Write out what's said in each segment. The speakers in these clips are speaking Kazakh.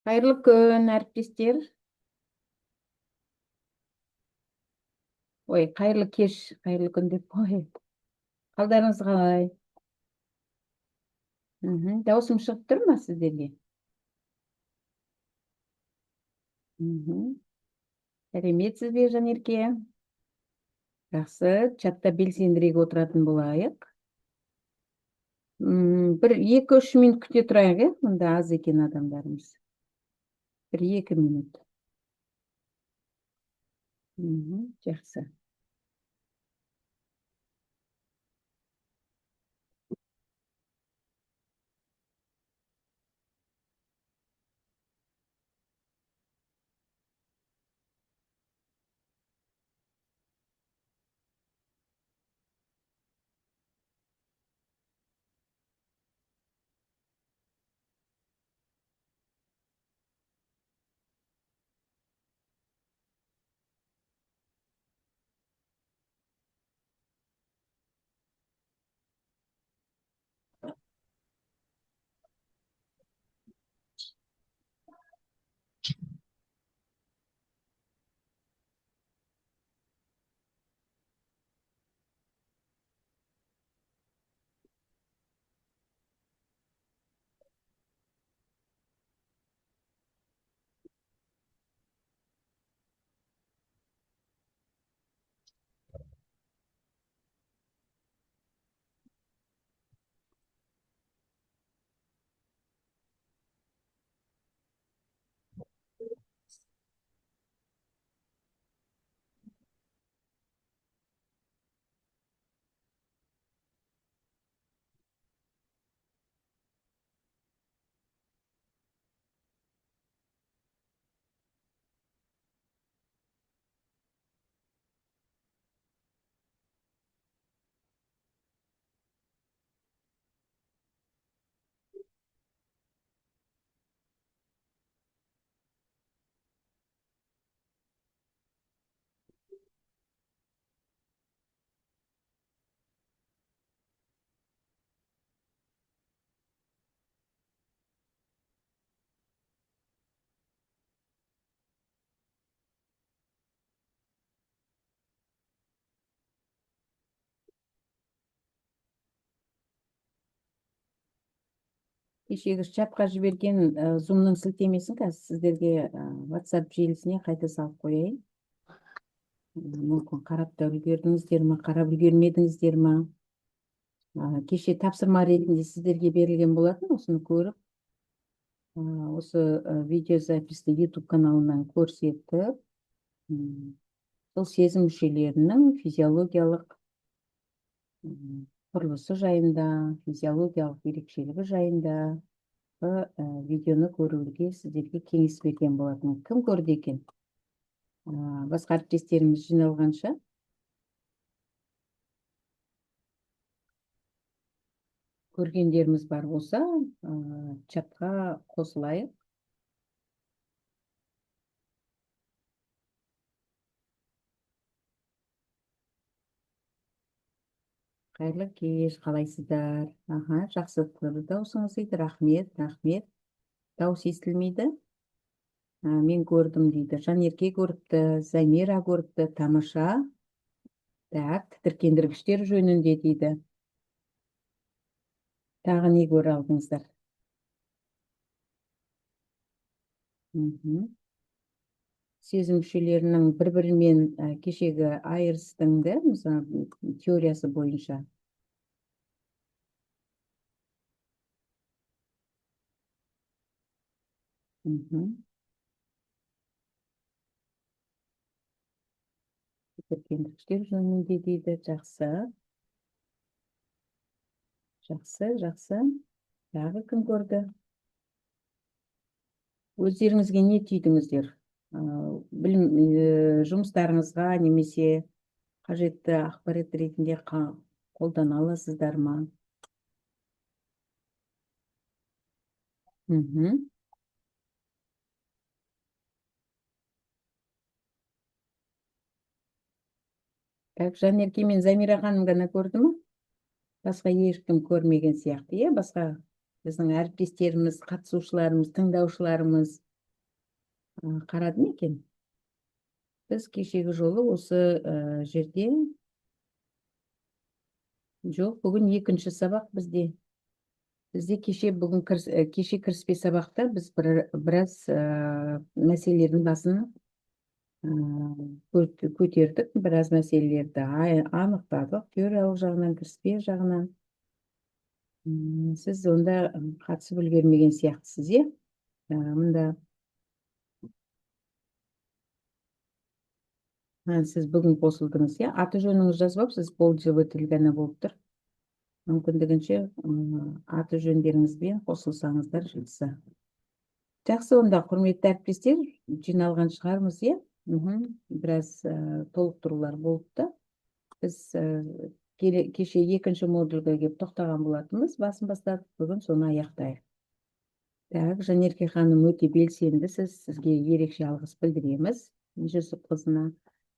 Қайырлы күн, әріптестер. Ой, қайырлы кеш, қайырлы күн деп қой. Қалдарыңыз қалай? Дауысым шығып тұр ма сіздерге? Сәлеметсіз бе, Жанерке? Жақсы, чатта белсендірек отыратын болайық. Бір 2-3 минут күте тұрайық, мұнда аз екен адамдарымыз. 1-2 минут. Жақсы. Кешегі чатқа жіберген зумның сілтемесін қазір сіздерге WhatsApp желісіне қайта салып қояйын. Мүмкін қарап та үлгердіңіздер ме, қарап үлгермедіңіздер ме? Кеше тапсырма ретінде сіздерге берілген болатын, осыны көріп, осы видеозаписті YouTube каналынан көрсетіп, сол сезім мүшелерінің физиологиялық құрылысы жайында, физиологиялық ерекшелігі жайында видеоны көруге сіздерге кеңес берген болатын. Кім көрді екен? Басқа әріптестеріміз жиналғанша. Көргендеріміз бар болса, чатқа қосылайық. Қайырлы кеш, қалайсыздар? Жақсы тұрды даусыңыз дейді. Рахмет, рахмет. Дауыс естілмейді? Мен көрдім дейді. Жанерке көріпті, Замира көріпті, тамаша. Так, тітіркендіргіштер жөнінде дейді. Тағы не көре алдыңыздар? Сезім мүшелерінің бір-бірімен кешегі айырыстың теориясы бойынша. Тітіркендіргіштер жөнінде дейді. Жақсы. Жақсы, жақсы. Тағы кім көрді? Өздеріңізге не түйдіңіздер? Жұмыстарыңызға немесе қажетті ақпарат ретінде қолдана аласыздар ма? Так, Жанерке мен Замира ханым ғана көрді ме? Басқа ешкім көрмеген сияқты, басқа біздің әріптестеріміз, қатысушыларымыз, тыңдаушыларымыз қарадым екен. Біз кешегі жолы осы жерде, жоқ, бүгін екінші сабақ бізде. Бізде кеше кіріспе сабақта біз біраз мәселелердің басын көтердік, біраз мәселелерді анықтадық, теориялық жағынан, кіріспе жағынан. Сіз онда қатысып үлгермеген сияқтысыз, иә? Мында сіз бүгін қосылдыңыз, иә? Аты жөніңіз жазбапсыз, пользователь ғана болып тұр. Мүмкіндігінше аты жөндеріңізбен қосылсаңыздар жақсы. Жақсы, онда құрметті әріптестер, жиналған шығармыз, иә? Біраз толықтырулар болыпты. Біз кеше екінші модульге келіп тоқтаған болатынбыз, басын бастадық, бүгін соны аяқтайық. Так, Жанерке ханым өте белсендісіз, сізге ерекше алғыс білдіреміз. Жүсіп қызына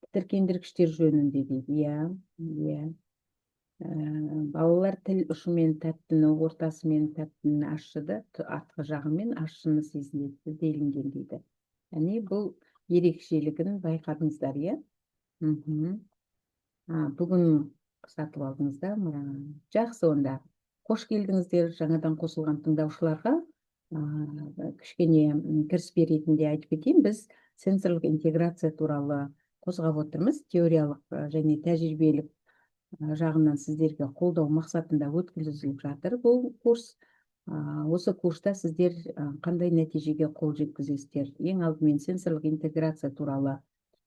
тітіркендіргіштер жөнінде дейді, иә. Балалар тіл ұшымен тәттіні, ортасымен тәттіні ашшыды, артқы жағымен ашшыны сезінеді делінген дейді. Яғни бұл ерекшелігін байқадыңыздар, иә? Бүгін сатып алдыңыздар. Жақсы, онда қош келдіңіздер жаңадан қосылған тыңдаушыларға. Кішкене кіріспе ретінде айтып кетейін, біз сенсорлық интеграция туралы қозғап отырмыз, теориялық және тәжірибелік жағынан сіздерге қолдау мақсатында өткізіліп жатыр бұл курс. Осы курста сіздер қандай нәтижеге қол жеткізесіздер? Ең алдымен сенсорлық интеграция туралы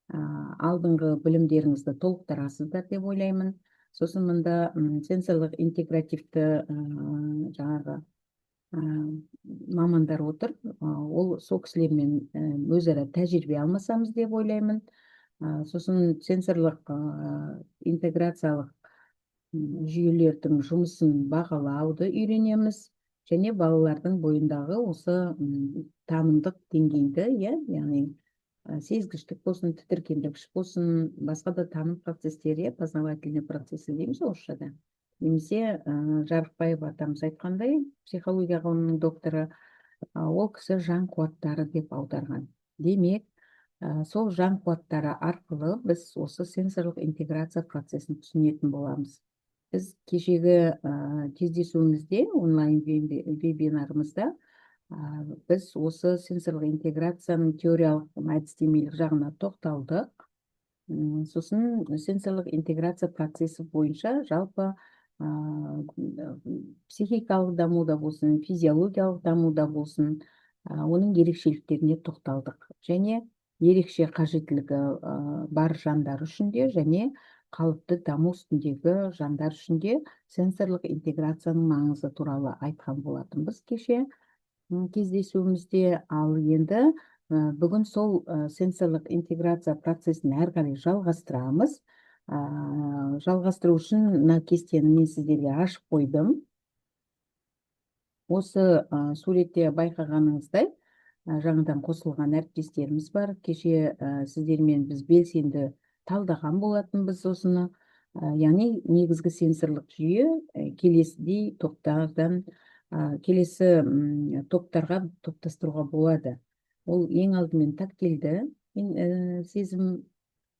алдыңғы білімдеріңізді толықтырасыздар деп ойлаймын. Сосын мұнда сенсорлық интегративті жаңағы мамандар отыр. Ол сол кісілермен өзара тәжірибе алмасамыз деп ойлаймын. Сосын сенсорлық интеграциялық жүйелердің жұмысын бағалауды үйренеміз, және балалардың бойындағы осы танымдық деңгейді, яғни сезгіштік болсын, тітіркендіргіш болсын, басқа да таным процестері, познавательный процессы дейміз орысшада. Немесе Жарықбаев атамыз айтқандай, психология ғылымының докторы, ол кісі жан қуаттары деп аударған. Демек, сол жан қуаттары арқылы біз осы сенсорлық интеграция процесін түсінетін боламыз. Біз кешегі кездесуімізде, онлайн вебинарымызда, біз осы сенсорлық интеграцияның теориялық әдістемелік жағына тоқталдық. Сосын сенсорлық интеграция процесі бойынша жалпы психикалық дамуда болсын, физиологиялық дамуда болсын, оның ерекшеліктеріне тоқталдық. Және ерекше қажеттілігі бар жандар үшін де, және қалыпты даму үстіндегі жандар үшін де сенсорлық интеграцияның маңызы туралы айтқан болатынбыз кеше кездесуімізде. Ал енді бүгін сол сенсорлық интеграция процесін әрі қарай жалғастырамыз. Жалғастыру үшін мына кестені мен сіздерге ашып қойдым. Осы суретте байқағаныңыздай, жаңадан қосылған әріптестеріміз бар. Кеше сіздермен біз белсенді талдаған болатынбыз осыны. Яғни негізгі сенсорлық жүйе келесідей келесі топтарға топтастыруға болады. Ол ең алдымен тактильді сезім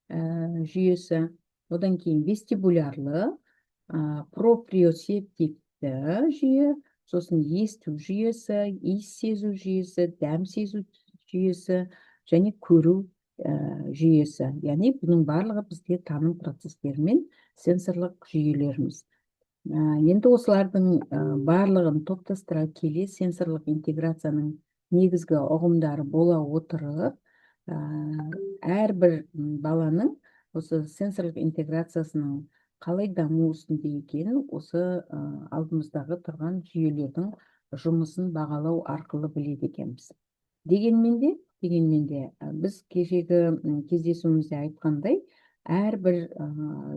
жүйесі, одан кейін вестибулярлы, проприосептивті жүйе, сосын есту жүйесі, иіс сезу жүйесі, дәм сезу жүйесі және көру жүйесі. Яғни бұның барлығы бізде таным процестері мен сенсорлық жүйелеріміз. Енді осылардың барлығын топтастыра келе сенсорлық интеграцияның негізгі ұғымдары бола отырып, әрбір баланың осы сенсорлық интеграциясының қалай даму үстінде екенін осы алдымыздағы тұрған жүйелердің жұмысын бағалау арқылы біледі екенбіз. Дегенмен де біз кешегі кездесуімізде айтқандай, әрбір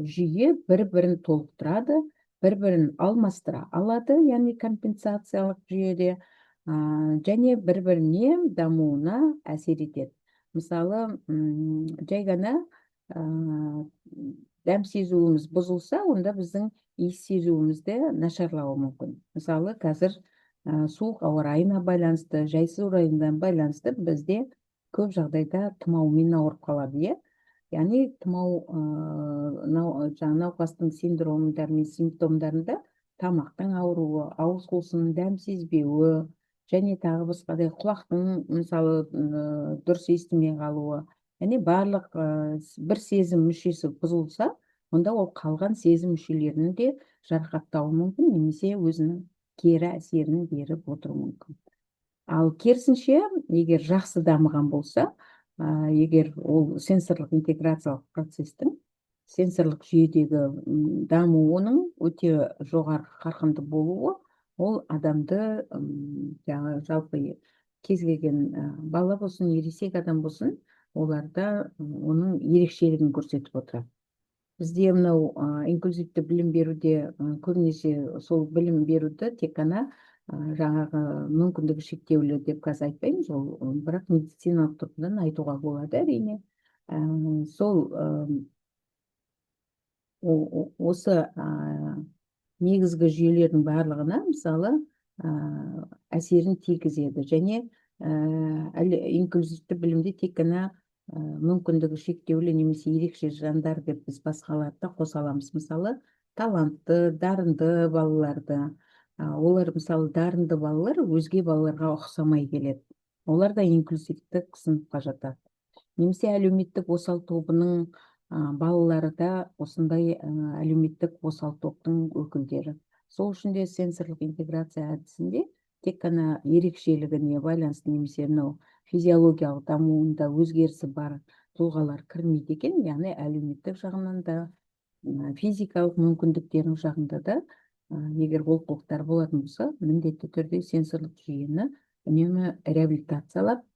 жүйе бір-бірін толықтырады, бір-бірін алмастыра алады, яғни компенсациялық жүйеде, және бір-біріне дамуына әсер етеді. Мысалы, жай ғана дәм сезуіміз бұзылса, онда біздің иіс сезуімізді нашарлауы мүмкін. Мысалы, қазір суық ауа райына байланысты, жайсыз ауа райына байланысты бізде көп жағдайда тұмаумен ауырып қалады, иә. Яғни тұмау жаңағы науқастың синдромдары мен симптомдарында тамақтың ауыруы, ауыз қуысының дәм сезбеуі, және тағы басқадай құлақтың мысалы дұрыс естімей қалуы, яғни барлық бір сезім мүшесі бұзылса, онда ол қалған сезім мүшелерінің де жарақаттауы мүмкін, немесе өзінің кері әсерін беріп отыруы мүмкін. Ал керісінше, егер жақсы дамыған болса, егер ол сенсорлық интеграциялық процестің, сенсорлық жүйедегі дамуының өте жоғары қарқынды болуы, ол адамды жаңағы жалпы кез келген бала болсын, ересек адам болсын, оларда оның ерекшелігін көрсетіп отырады. Бізде мынау инклюзивті білім беруде көбінесе сол білім беруді тек қана жаңағы мүмкіндігі шектеулі деп қазір айтпаймыз, ол бірақ медициналық тұрғыдан айтуға болады, әрине. Сол осы негізгі жүйелердің барлығына мысалы әсерін тигізеді, және инклюзивті білімде тек қана мүмкіндігі шектеулі немесе ерекше жандар деп біз басқаларды қоса аламыз. Мысалы талантты, дарынды балаларды, олар мысалы дарынды балалар өзге балаларға ұқсамай келеді, олар да инклюзивтік сыныпқа жатады. Немесе әлеуметтік осал тобының балалары да осындай әлеуметтік осал топтың өкілдері. Сол үшін де сенсорлық интеграция әдісінде тек қана ерекшелігіне байланысты немесе мынау физиологиялық дамуында өзгерісі бар тұлғалар кірмейді екен, яғни әлеуметтік жағынан да, физикалық мүмкіндіктерінің жағында да егер олқылықтар болатын болса, міндетті түрде сенсорлық жүйені үнемі реабилитациялап,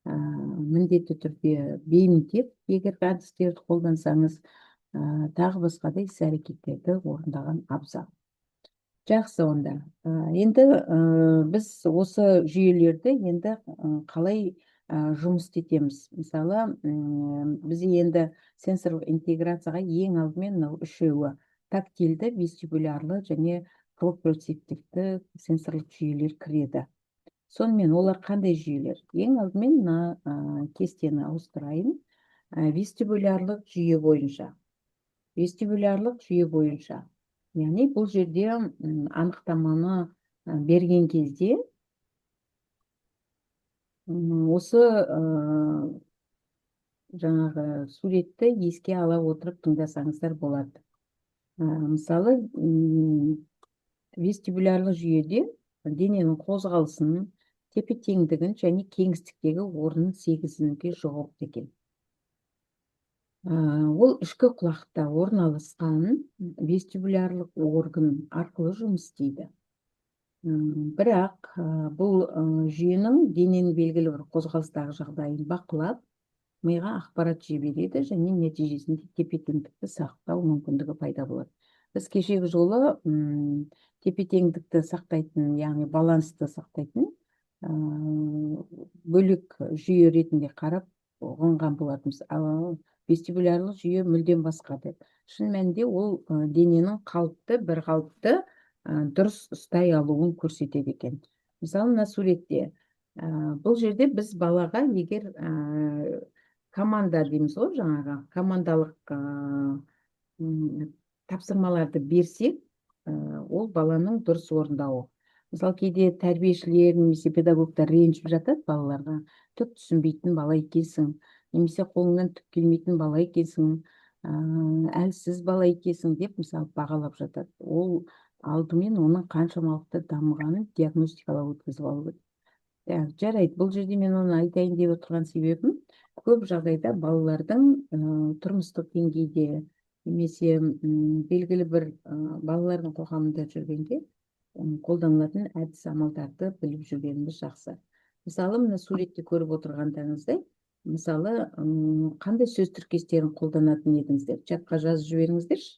міндетті түрде бейімдеп, егер әдістерді қолдансаңыз, тағы басқадай іс-әрекеттерді орындаған абзал. Жақсы, онда. Енді біз осы жүйелерді енді қалай жұмыс істетеміз? Мысалы, біз енді сенсорлық интеграцияға ең алдымен үшеуі тактильді, вестибулярлы және проприоцептивті сенсорлық жүйелер кіреді. Сонымен олар қандай жүйелер? Ең алдымен мына кестені ауыстырайын. Вестибулярлық жүйе бойынша. Вестибулярлық жүйе бойынша. Яғни бұл жерде анықтаманы берген кезде осы жаңағы суретті еске ала отырып тыңдасаңыздар болады. Мысалы, вестибулярлық жүйеде дененің қозғалысын, тепе-теңдігін және кеңістіктегі орнын сегізуге жауапты екен. Ол ішкі құлақта орналасқан вестибулярлық орган арқылы жұмыс істейді. Бірақ бұл жүйенің дененің белгілі бір қозғалыстағы жағдайын бақылап, миға ақпарат жібереді және нәтижесінде тепе-теңдікті сақтау мүмкіндігі пайда болады. Біз кешегі жолы тепе-теңдікті сақтайтын, яғни балансты сақтайтын бөлек жүйе ретінде қарап ұғынған болатынбыз. Вестибулярлық жүйе мүлдем басқа деп. Шын мәнінде ол дененің бір қалыпты дұрыс ұстай алуын көрсетеді екен. Мысалы, мына суретте бұл жерде біз балаға егер команда дейміз ғой, жаңағы командалық тапсырмаларды берсек, ол баланың дұрыс орындауы. Мысалы, кейде тәрбиешілер немесе педагогтар ренжіп жатады балаларға: түк түсінбейтін бала екенсің, немесе қолыңнан түк келмейтін бала екенсің, әлсіз бала екенсің деп мысалы бағалап жатады. Ол алдымен оның қаншамалықты дамығанын диагностикалап өткізіп алу керек. Жарайды, бұл жерде мен оны айтайын деп отырған себебім, көп жағдайда балалардың тұрмыстық деңгейде немесе белгілі бір балалардың қоғамында жүргенде қолданылатын әдіс амалдарды біліп жүргеніміз жақсы. Мысалы, мына суретте көріп отырғандарыңыздай, мысалы, қандай сөз тіркестерін қолданатын едіңіздер? Чатқа жазып жіберіңіздерші.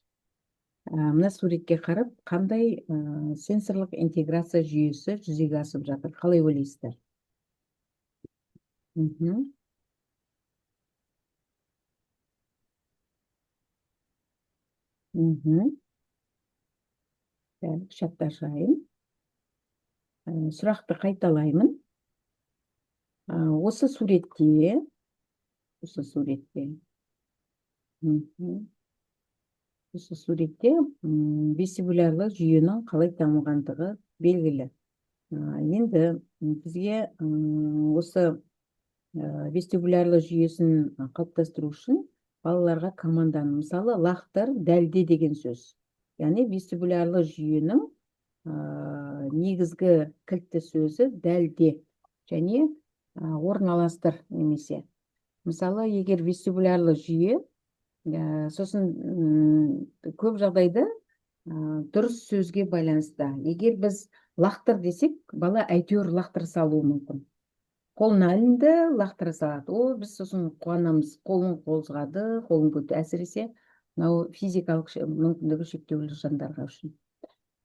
Мына суретке қарап, қандай сенсорлық интеграция жүйесі жүзеге асып жатыр? Қалай ойлайсыздар? Чатта жайын. Сұрақты қайталаймын. Осы суретте, осы суретте, мхм, осы суретте вестибулярлы жүйенің қалай дамығандығы белгілі. Енді бізге осы вестибулярлы жүйесін қалыптастыру үшін балаларға команданы, мысалы, лақтыр, дәлде деген сөз. Яғни вестибулярлы жүйенің негізгі кілтті сөзі дәлде және орналастыр немесе. Мысалы, егер вестибулярлы жүйе, сосын көп жағдайда дұрыс сөзге байланысты. Егер біз лақтыр десек, бала әйтеуір лақтыра салуы мүмкін. Қолына ілінді, лақтыра салады. О, біз сосын қуанамыз, қолын қозғады, қолын көтерді. Әсіресе мынау физикалық мүмкіндігі шектеулі жандарға үшін.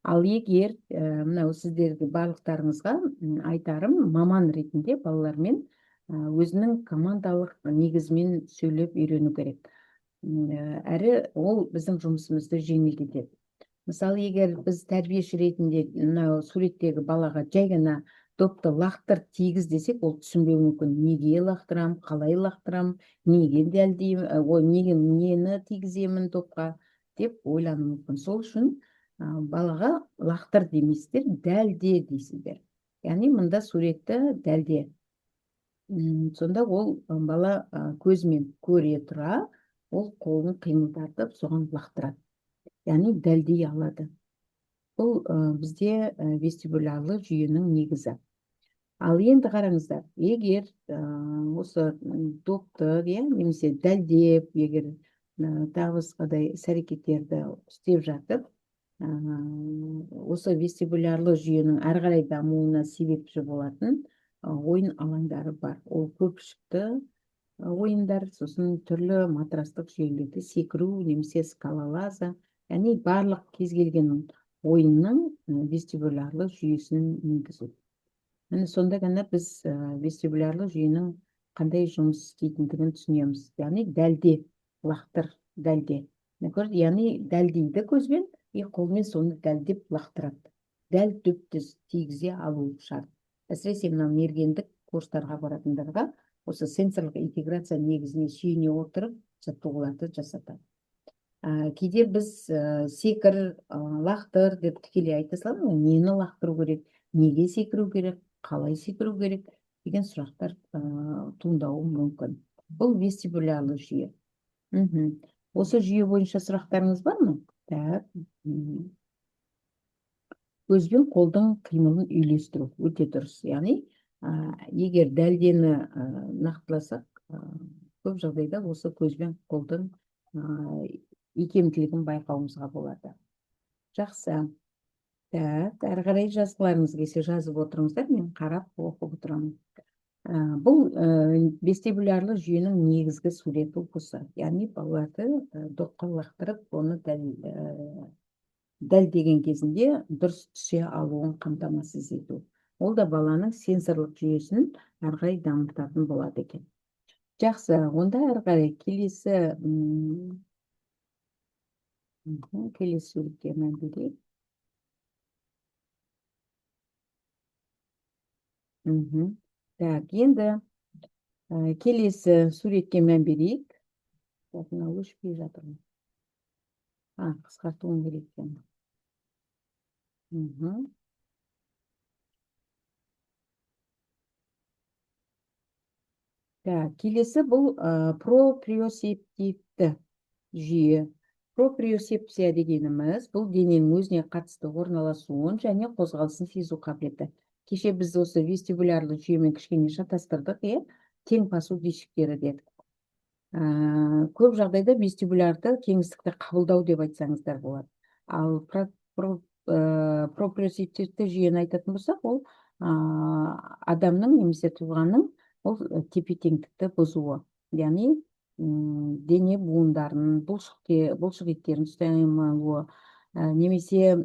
Ал егер мынау сіздерге барлықтарыңызға айтарым, маман ретінде балалармен өзінің командалық негізімен сөйлеп үйрену керек. Әрі ол біздің жұмысымызды жеңілдетеді. Мысалы, егер біз тәрбиеші ретінде мынау суреттегі балаға жай ғана допты лақтыр, тигіз десек, ол түсінбеуі мүмкін. Неге лақтырам, қалай лақтырам, неге дәлдеймін, нені тигіземін допқа деп ойлануы мүмкін. Сол үшін балаға лақтыр демейсіздер, дәлде дейсіздер. Яғни мында суретті дәлде. Сонда ол бала көзімен көре тұра, ол қолын қимылдатып, соған лақтырады. Яғни дәлдей алады. Бұл бізде вестибулярлы жүйенің негізі. Ал енді қараңыздар, егер осы допты, немесе дәлдеп, егер тағы басқадай іс-әрекеттерді істеп жатып, осы вестибулярлы жүйенің әрі қарай дамуына себепші болатын ойын алаңдары бар. Ол көпшікті ойындар, сосын түрлі матрастық жүйелерде секіру, немесе скалолаза, яғни барлық кез келген ойынның вестибулярлы жүйесін енгізу. Міне сонда ғана біз вестибулярлы жүйенің қандай жұмыс істейтіндігін түсінеміз. Яғни дәлде, лақтыр, дәлде. Яғни дәлдейді көзбен, қолмен соны дәлдеп лақтырады. Дәл дөпті тигізе алу шарт. Әсіресе мына мергендік курстарға баратындарға осы сенсорлық интеграция негізіне сүйене отырып жаттығуларды жасатады. Кейде біз секір, лақтыр деп тікелей айта саламыз, нені лақтыру керек, неге секіру керек, қалай секіру керек деген сұрақтар туындауы мүмкін. Бұл вестибулярлы жүйе. Осы жүйе бойынша сұрақтарыңыз бар ма? Так. Көзбен қолдың қимылын үйлестіру өте дұрыс. Яғни, егер дәлдені нақтыласақ, көп жағдайда осы көзбен қолдың икемділігін байқауымызға болады. Жақсы. Так, әрі қарай жазғыларыңыз келсе жазып отырыңыздар, мен қарап оқып отырамын. Бұл вестибулярлы жүйенің негізгі суреті осы. Яғни балаларды допқа лақтырып, оны дәлдеген кезінде дұрыс түсе алуын қамтамасыз ету. Ол да баланың сенсорлық жүйесін әрі қарай дамытатын болады екен. Жақсы, онда әрі қарай келесі суретке мән берейік. Так, енді келесі суретке мән берейік. Мынау өшпей жатырмын. Қысқартуым керек екен. Так, келесі бұл проприосептивті жүйе. Проприосепция дегеніміз бұл дененің өзіне қатысты орналасуын және қозғалысын сезу қабілеті. Кеше біз осы вестибулярлы жүйемен кішкене шатастырдық, тең басу бүйшіктері дедік. Көп жағдайда вестибулярды кеңістікті қабылдау деп айтсаңыздар болады. Ал проприосептивті жүйені айтатын болсақ, ол адамның немесе тұлғаның ол тепе-теңдікті бұзуы. Яғни дене буындарын, бұлшық еттерін ұстай алмауы, немесе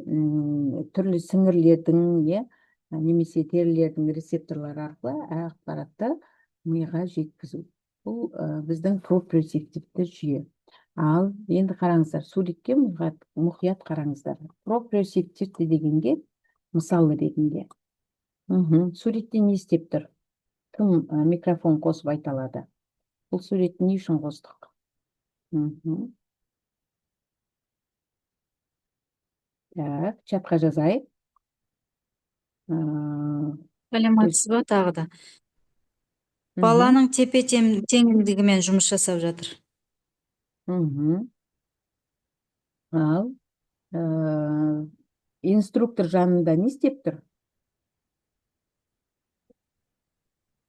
түрлі сіңірлердің, немесе терілердің рецепторлары арқылы ақпаратты миға жеткізу. Бұл біздің проприосептивті жүйе. Ал енді қараңыздар, суретке мұқият қараңыздар. Проприосептивті дегенге мысал ретінде. Суретте не істеп тұр? Кім микрофон қосып айта алады? Бұл суретті не үшін қостық? Так, чатқа жазайық. Саламатсыз ба тағы да? Баланың теңдігімен жұмыс жасап жатыр. Ал инструктор жанында не істеп тұр?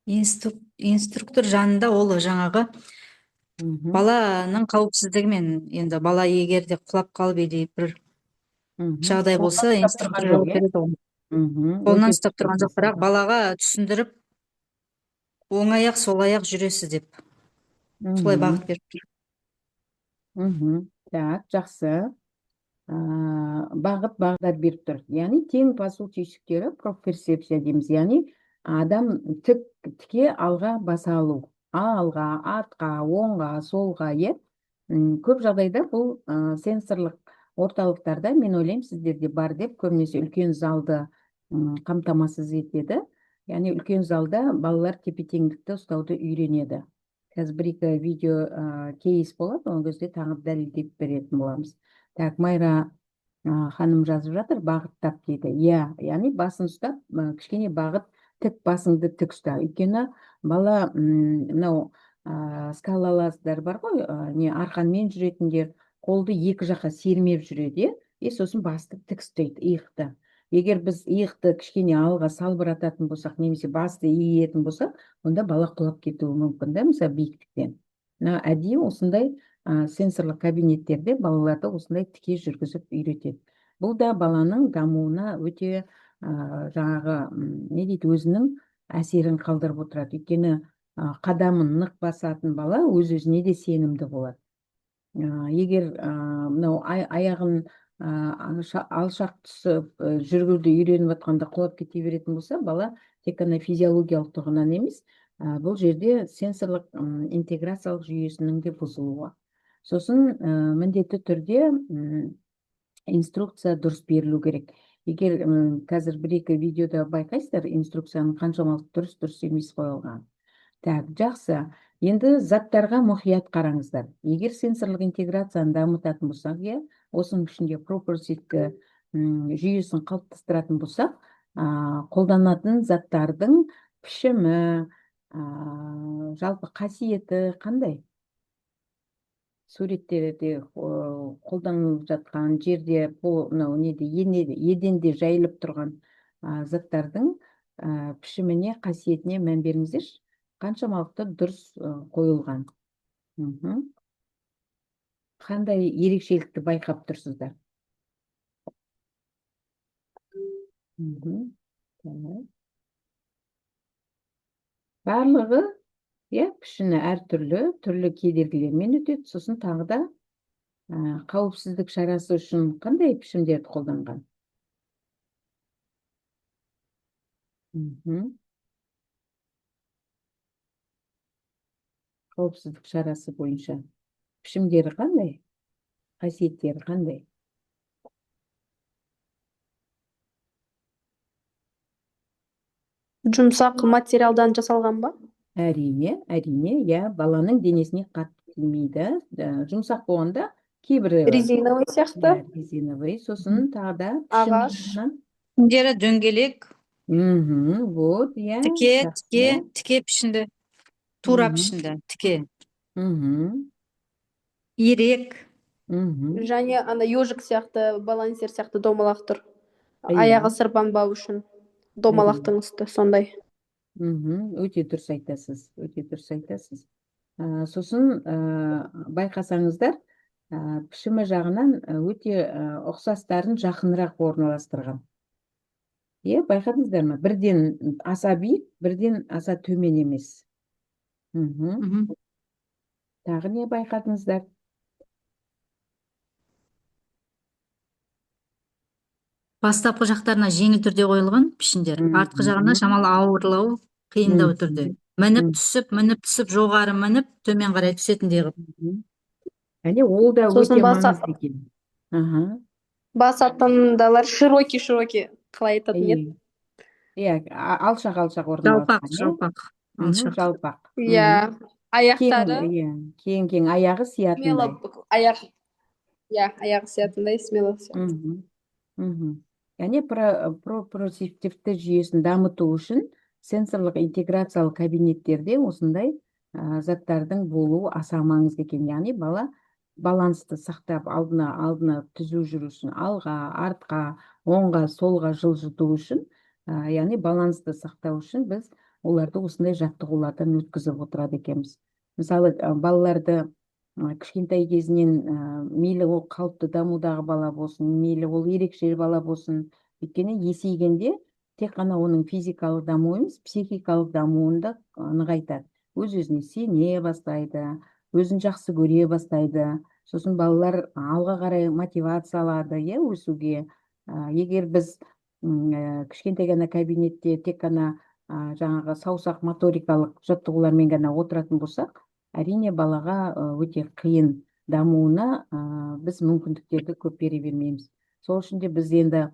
Инструктор жанында ол жаңағы баланың қауіпсіздігімен, енді бала егер де құлап қалып или бір жағдай болса, инструктор жауап береді ғой. Қолынан ұстап тұрған жоқ, бірақ балаға түсіндіріп, оң аяқ, сол аяқ жүресі деп. Солай бағыт беріп тұр. Так, жақсы. Бағыт бағдар беріп тұр. Яғни тең басу түйсіктері проперсепция дейміз. Яғни адам тіке алға баса алу. Алға, артқа, оңға, солға, е. Көп жағдайда бұл сенсорлық орталықтарда, мен ойлаймын, сіздерде бар деп, көбінесе үлкен залды қамтамасыз етеді. Яғни үлкен залда балалар тепе-теңдікті ұстауды үйренеді. Қазір бір-екі видео кейс болады, ол кезде тағы дәлелдеп беретін боламыз. Так, Майра ханым жазып жатыр, бағыттап дейді. Яғни басын ұстап, кішкене бағыт, тік басыңды тік ұста. Өйткені бала, мынау скалалаздар бар ғой, не арқанмен жүретіндер, қолды екі жаққа сермеп жүреді, сосын басты тік ұстайды, иықты. Егер біз иықты кішкене алға салбырататын болсақ, немесе басты иетін болсақ, онда бала құлап кетуі мүмкін, да, мысалы биіктіктен. Әдейі осындай сенсорлық кабинеттерде балаларды осындай тіке жүргізіп үйретеді. Бұл да баланың дамуына өте жаңағы не дейді, өзінің әсерін қалдырып отырады. Өйткені қадамын нық басатын бала өз-өзіне де сенімді болады. Егер мынау аяғын алшақ түсіп жүргізуді үйреніп жатқанда құлап кете беретін болса, бала тек қана физиологиялық тұрғынан емес, бұл жерде сенсорлық интеграциялық жүйесінің де бұзылуы. Сосын міндетті түрде инструкция дұрыс берілу керек. Егер қазір бір-екі видеода байқайсыздар, инструкцияның қаншамалық дұрыс емес қойылған. Так, жақсы. Енді заттарға мұқият қараңыздар. Егер сенсорлық интеграцияны дамытатын болсақ, осының ішінде пропорциясы жүйесін қалыптастыратын болсақ, қолданатын заттардың пішімі, жалпы қасиеті қандай? Суреттерде қолданылып жатқан жерде, еденде жайылып тұрған заттардың пішіміне, қасиетіне мән беріңіздерші. Қаншамалықты дұрыс қойылған? Қандай ерекшелікті байқап тұрсыздар? Барлығы пішіні әртүрлі, түрлі кедергілермен өтеді. Сосын тағы да қауіпсіздік шарасы үшін қандай пішімдерді қолданған? Қауіпсіздік шарасы бойынша пішімдері қандай? Қасиеттері қандай? Жұмсақ материалдан жасалған ба? Әрине, баланың денесіне қатты тимейді. Жұмсақ болғанда кейбірі Резиновый сияқты? Резиновый, сосын тағы да Ағаш. Пішіндері дөңгелек, вот, тіке пішінді, тура пішінді, тіке. Ирек. Және ежик сияқты, балансир сияқты домалақ тұр. Аяғы сырбанбау үшін домалақтың үсті сондай. Өте дұрыс айтасыз, Сосын байқасаңыздар, пішімі жағынан өте ұқсастарын жақынырақ орналастырған. Байқадыңыздар ма? Бірден аса биік, бірден аса төмен емес. Тағы не байқадыңыздар? Бастапқы жақтарына жеңіл түрде қойылған пішіндер, артқы жағына шамалы ауырлау, қиындау түрде. Мініп түсіп, жоғары мініп, төмен қарай түсетіндей қылып. Ол да өте маңызды екен. Бас аттандалар широкий қалай айтатын еді? Алшақ орналасқан. Жалпақ. алшақ. Жалпақ. иә Кең, аяқтары иә, кең аяғы смело сиятындай. аяқ иә аяғы сиятындай смело сияқты. Мгм. Мгм. Яғни проприоцептивті жүйесін дамыту үшін сенсорлық интеграциялық кабинеттерде осындай заттардың болуы аса маңызды екен. Яғни бала балансты сақтап алдына түзу жүрісін алға, артқа, оңға, солға жылжыту үшін, яғни балансты сақтау үшін біз оларды осындай жаттығулардан өткізіп отырады екенбіз. Мысалы, балаларды кішкентай кезінен мейлі ол қалыпты дамудағы бала болсын, мейлі ол ерекше бала болсын, өйткені есейгенде тек қана оның физикалық дамуы емес, психикалық дамуын да нығайтады. Өз-өзіне сене бастайды, өзін жақсы көре бастайды. Сосын балалар алға қарай мотивация алады, иә, өсуге. Егер біз кішкентай ғана кабинетте тек қана жаңағы саусақ моторикалық жаттығулармен ғана отыратын болсақ, әрине балаға өте қиын дамуына біз мүмкіндіктерді көп бере бермейміз. Сол үшін де біз енді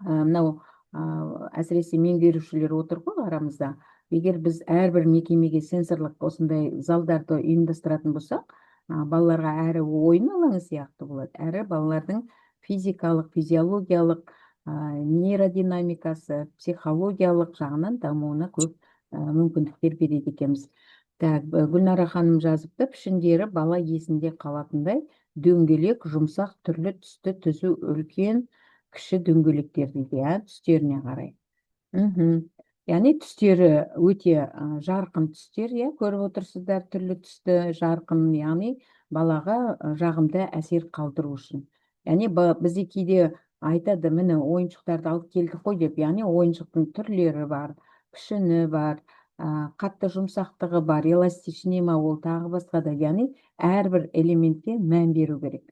мынау әсіресе меңгерушілер отыр ғой арамызда. Егер біз әрбір мекемеге сенсорлық осындай залдарды ұйымдастыратын болсақ, балаларға әрі ойын алаңы сияқты болады, әрі балалардың физикалық, физиологиялық, нейродинамикасы, психологиялық жағынан дамуына көп мүмкіндіктер береді екенбіз. Гүлнара ханым жазыпты, пішіндері бала есінде қалатындай дөңгелек, жұмсақ, түрлі түсті түзу үлкен кіші дөңгелектер дейді, түстеріне қарай. Яғни түстері өте жарқын түстер, көріп отырсыздар, түрлі түсті жарқын, яғни балаға жағымды әсер қалдыру үшін. Яғни бізде кейде айтады, міне ойыншықтарды алып келдік қой деп, яғни ойыншықтың түрлері бар, пішіні бар, қатты жұмсақтығы бар, эластичный ма, ол тағы басқа да, яғни әрбір элементке мән беру керек.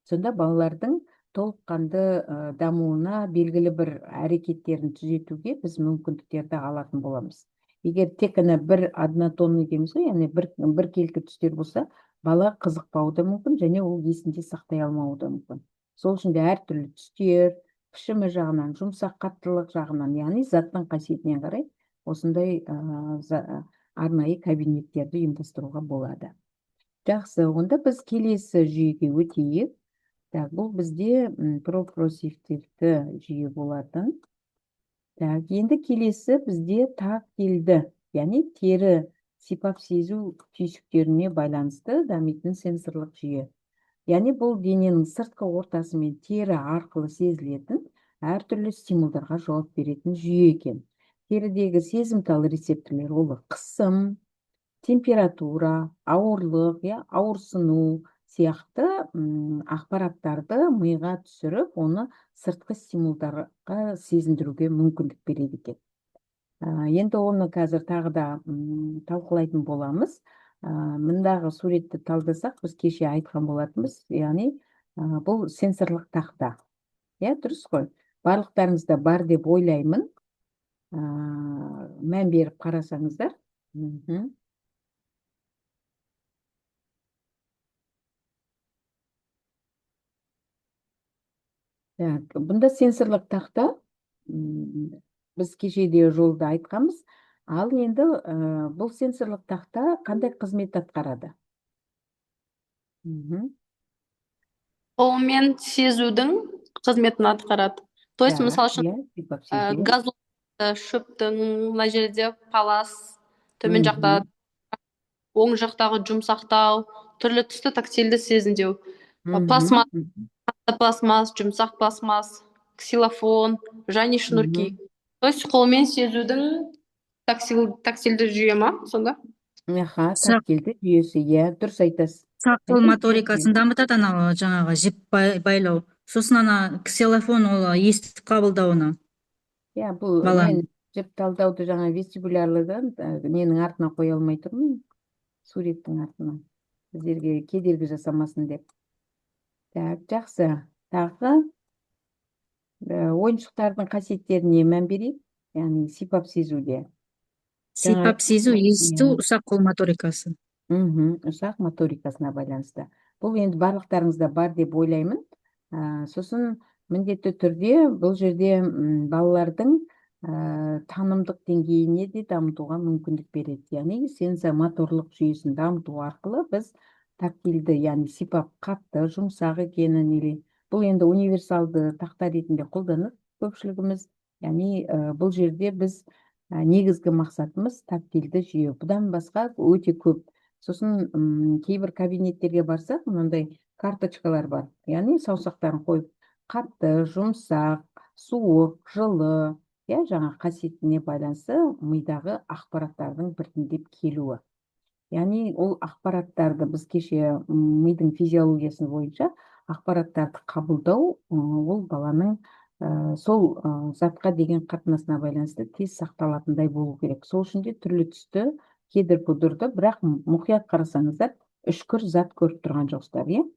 Сонда балалардың толыққанды дамуына белгілі бір әрекеттерін түзетуге біз мүмкіндіктерді алатын боламыз. Егер тек қана бір однотонный дейміз ғой, яғни бір келкі түстер болса, бала қызықпауы да мүмкін, және ол есінде сақтай алмауы да мүмкін. Сол үшін де әртүрлі түстер, пішімі жағынан, жұмсақ қаттылық жағынан, яғни заттың қасиетіне қарай осындай арнайы кабинеттерді ұйымдастыруға болады. Жақсы, онда біз келесі жүйеге өтейік. Бұл бізде проприоцептивті жүйе болатын. Енді келесі бізде тактильді, яғни тері сипап сезу түйсіктеріне байланысты дамитын сенсорлық жүйе. Яғни бұл дененің сыртқы ортасы мен тері арқылы сезілетін әртүрлі стимулдарға жауап беретін жүйе екен. Терідегі сезімтал рецепторлар ол қысым, температура, ауырлық, ауырсыну сияқты ақпараттарды миға түсіріп, оны сыртқы стимулдарға сезіндіруге мүмкіндік береді екен. Енді оны қазір тағы да талқылайтын боламыз. Мындағы суретті талдасақ, біз кеше айтқан болатынбыз, яғни бұл сенсорлық тақта. Дұрыс қой. Барлықтарыңызда бар деп ойлаймын. Мән беріп қарасаңыздар. Бұнда сенсорлық тақта, біз кешеде жолда айтқанбыз. Ал енді бұл сенсорлық тақта қандай қызмет атқарады? Қолмен сезудің қызметін атқарады. То есть, мысалы үшін, газ шөптің мына жерде палас, төмен жақта оң жақтағы жұмсақтау, түрлі түсті тактильді сезіндеу. Пластмасс, жұмсақ пластмасс, ксилофон, және шнурки. То есть, қолмен сезудің тактильді жүйе ма, сонда? Тактильді жүйесі, дұрыс айтасыз. Сақыл моторикасын дамытады, анау жаңағы жіп байлау. Сосын ана ксилофон, ол естіп қабылдауына. Бұл мен жіп талдауды жаңа вестибулярлыдан ненің артына қоя алмай тұрмын, суреттің артына. Сіздерге кедергі жасамасын деп. Жақсы. Тағы ойыншықтардың қасиеттеріне мән берейік, яғни сипап сезуде. Сипап сезу, есту, ұсақ қол моторикасы. Ұсақ моторикасына байланысты. Бұл енді барлықтарыңызда бар деп ойлаймын. Сосын міндетті түрде бұл жерде балалардың танымдық деңгейіне де дамытуға мүмкіндік береді. Яғни сенсомоторлық жүйесін дамыту арқылы біз тактильді, яғни сипап қатты, жұмсақ екенін, или бұл енді универсалды тақта ретінде қолданып көпшілігіміз. Яғни бұл жерде біз негізгі мақсатымыз тактильді жүйе. Бұдан басқа өте көп. Сосын кейбір кабинеттерге барсақ, мынандай карточкалар бар. Яғни саусақтарын қойып, қатты, жұмсақ, суық, жылы, жаңа қасиетіне байланысты мидағы ақпараттардың біртіндеп келуі. Яғни ол ақпараттарды біз кеше мидың физиологиясы бойынша ақпараттарды қабылдау, ол баланың сол затқа деген қатынасына байланысты тез сақталатындай болу керек. Сол үшін де түрлі түсті, кедір-бұдырды, бірақ мұқият қарасаңыздар, үшкір зат көріп тұрған жоқсыздар,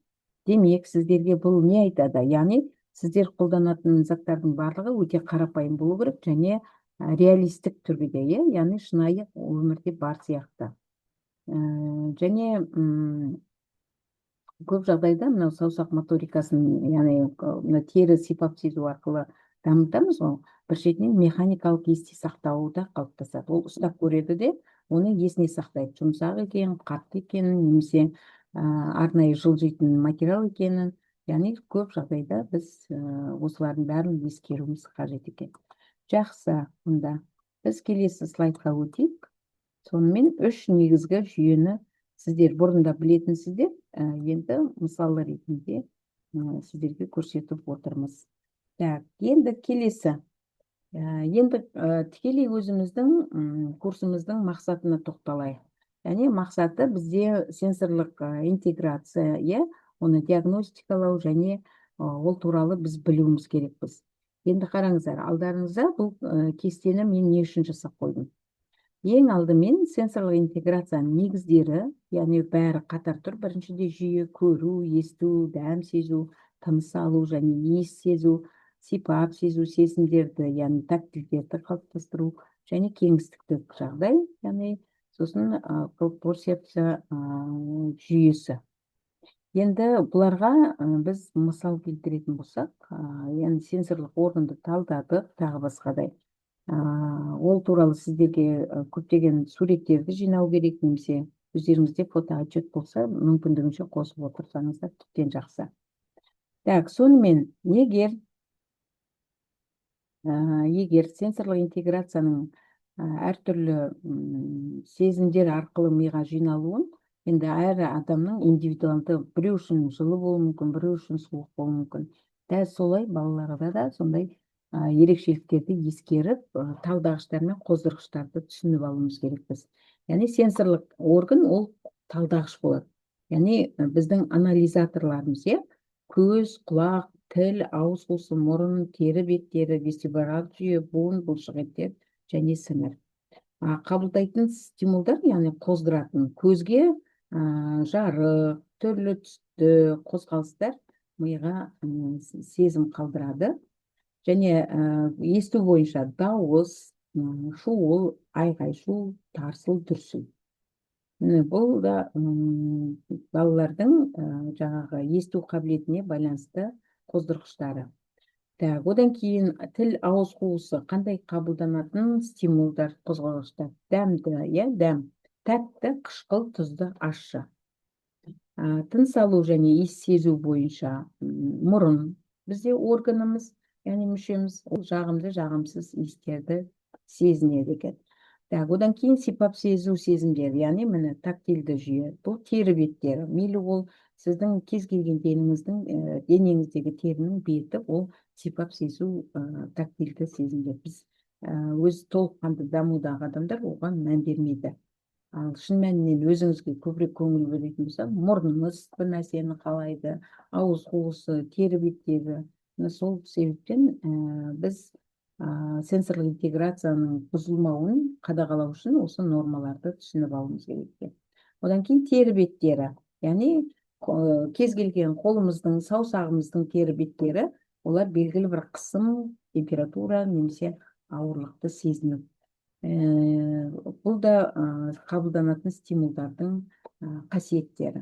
Демек, сіздерге бұл не айтады? Яғни сіздер қолданатын заттардың барлығы өте қарапайым болу керек және реалистік түрде, яғни шынайы өмірде бар сияқты. Және көп жағдайда мынау саусақ моторикасын, яғни тері сипап сезу арқылы дамытамыз ғой, бір шетінен механикалық есте сақтауы да қалыптасады. Ол ұстап көреді де, оны есіне сақтайды. Жұмсақ екен, қатты екенін, немесе арнайы жылжитын материал екенін. Яғни көп жағдайда біз осылардың бәрін ескеруіміз қажет екен. Жақсы, онда біз келесі слайдқа өтейік. Сонымен үш негізгі жүйені сіздер бұрында білетінсіздер, енді мысалы ретінде сіздерге көрсетіп отырмыз. Енді келесі. Енді тікелей өзіміздің курсымыздың мақсатына тоқталайық. Яғни мақсаты бізде сенсорлық интеграция, оны диагностикалау және ол туралы біз білуіміз керекпіз. Енді қараңыздар, алдарыңызда бұл кестені мен не үшін жасап қойдым. Ең алдымен сенсорлық интеграцияның негіздері, яғни бәрі қатар тұр. Біріншіде жүйе көру, есту, дәм сезу, тыныс алу және иіс сезу, сипап сезу сезімдерді, яғни тактильдерді қалыптастыру және кеңістіктік жағдай, яғни сосын пропорцепция жүйесі. Енді бұларға біз мысал келтіретін болсақ, яғни сенсорлық органды талдадық, тағы басқадай. Ол туралы сіздерге көптеген суреттерді жинау керек, немесе өздеріңізде фотоотчет болса, мүмкіндігінше қосып отырсаңыздар тіптен жақсы. Сонымен, егер сенсорлық интеграцияның әртүрлі сезімдер арқылы миға жиналуын, енді әр адамның индивидуалды, біреу үшін жылы болуы мүмкін, біреу үшін суық болуы мүмкін. Дәл солай балаларда да сондай ерекшеліктерді ескеріп, талдағыштар мен қоздырғыштарды түсініп алуымыз керекпіз. Яғни сенсорлық орган ол талдағыш болады. Яғни біздің анализаторларымыз, көз, құлақ, тіл, ауыз қуысы, мұрын, тері беттері, вестибуларлық жүйе, буын, бұлшық еттер және сіңір. Қабылдайтын стимулдар, яғни қоздыратын көзге жарық, түрлі түсті қозғалыстар миға сезім қалдырады. Және есту бойынша дауыс, шуыл, айғай-шу, тарсыл, дүрсіл. Бұл да балалардың жаңағы есту қабілетіне байланысты қоздырғыштары. Одан кейін тіл, ауыз қуысы қандай қабылданатын стимулдар, қозғалғыштар. Дәмді, дәм, тәтті, қышқыл, тұзды, ащы. Тыныс алу және иіс сезу бойынша мұрын бізде органымыз, яғни мүшеміз, ол жағымды, жағымсыз иістерді сезінеді екен. Одан кейін сипап сезу сезімдер, яғни міне тактильді жүйе. Бұл тері беттері. Мейлі ол сіздің кез келген денеңіздегі терінің беті, ол сипап сезу тактильді сезімдер. Біз өз толыққанды дамудағы адамдар оған мән бермейді. Ал шын мәнінен өзіңізге көбірек көңіл бөлетін болса, мұрныңыз бір нәрсені қалайды, ауыз қуысы, тері беттегі. Сол себептен біз сенсорлық интеграцияның бұзылмауын қадағалау үшін осы нормаларды түсініп алуымыз керек. Одан кейін тері беттері, яғни кез келген қолымыздың, саусағымыздың тері беттері, олар белгілі бір қысым, температура немесе ауырлықты сезініп. Бұл да қабылданатын стимулдардың қасиеттері.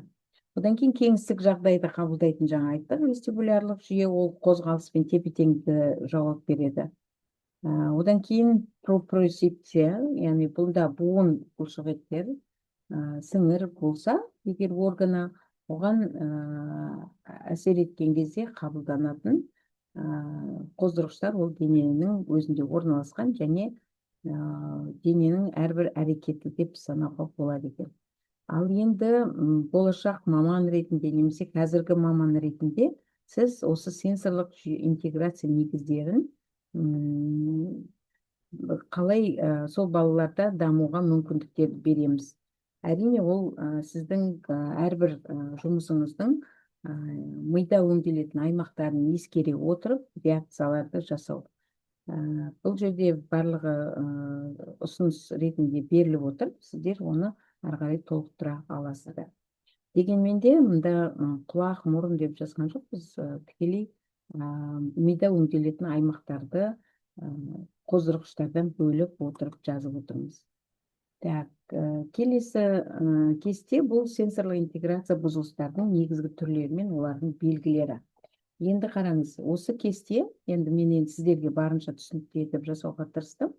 Одан кейін кеңістік жағдайды қабылдайтын жаңа айттық, вестибулярлық жүйе, ол қозғалыс пен тепе-теңдікті жауап береді. Одан кейін проприосепция, яғни бұнда буын бұлшықеттер сіңір болса, егер органа оған әсер еткен кезде қабылданатын қоздырғыштар ол дененің өзінде орналасқан және дененің әрбір әрекеті деп санауға болады екен. Ал енді болашақ маман ретінде немесе қазіргі маман ретінде сіз осы сенсорлық интеграция негіздерін қалай сол балаларда дамуға мүмкіндіктер береміз. Әрине ол сіздің әрбір жұмысыңыздың мида өңделетін аймақтарын ескере отырып реакцияларды жасау. Бұл жерде барлығы ұсыныс ретінде беріліп отыр, сіздер оны ары қарай толықтыра аласыздар. Дегенмен де мұнда құлақ, мұрын деп жазған жоқпыз, тікелей мида өңделетін аймақтарды қоздырғыштардан бөліп отырып жазып отырмыз. Так, келесі кесте бұл сенсорлық интеграция бұзылыстардың негізгі түрлері мен олардың белгілері. Енді қараңыз, осы кесте, енді мен сіздерге барынша түсінікті етіп жасауға тырыстым.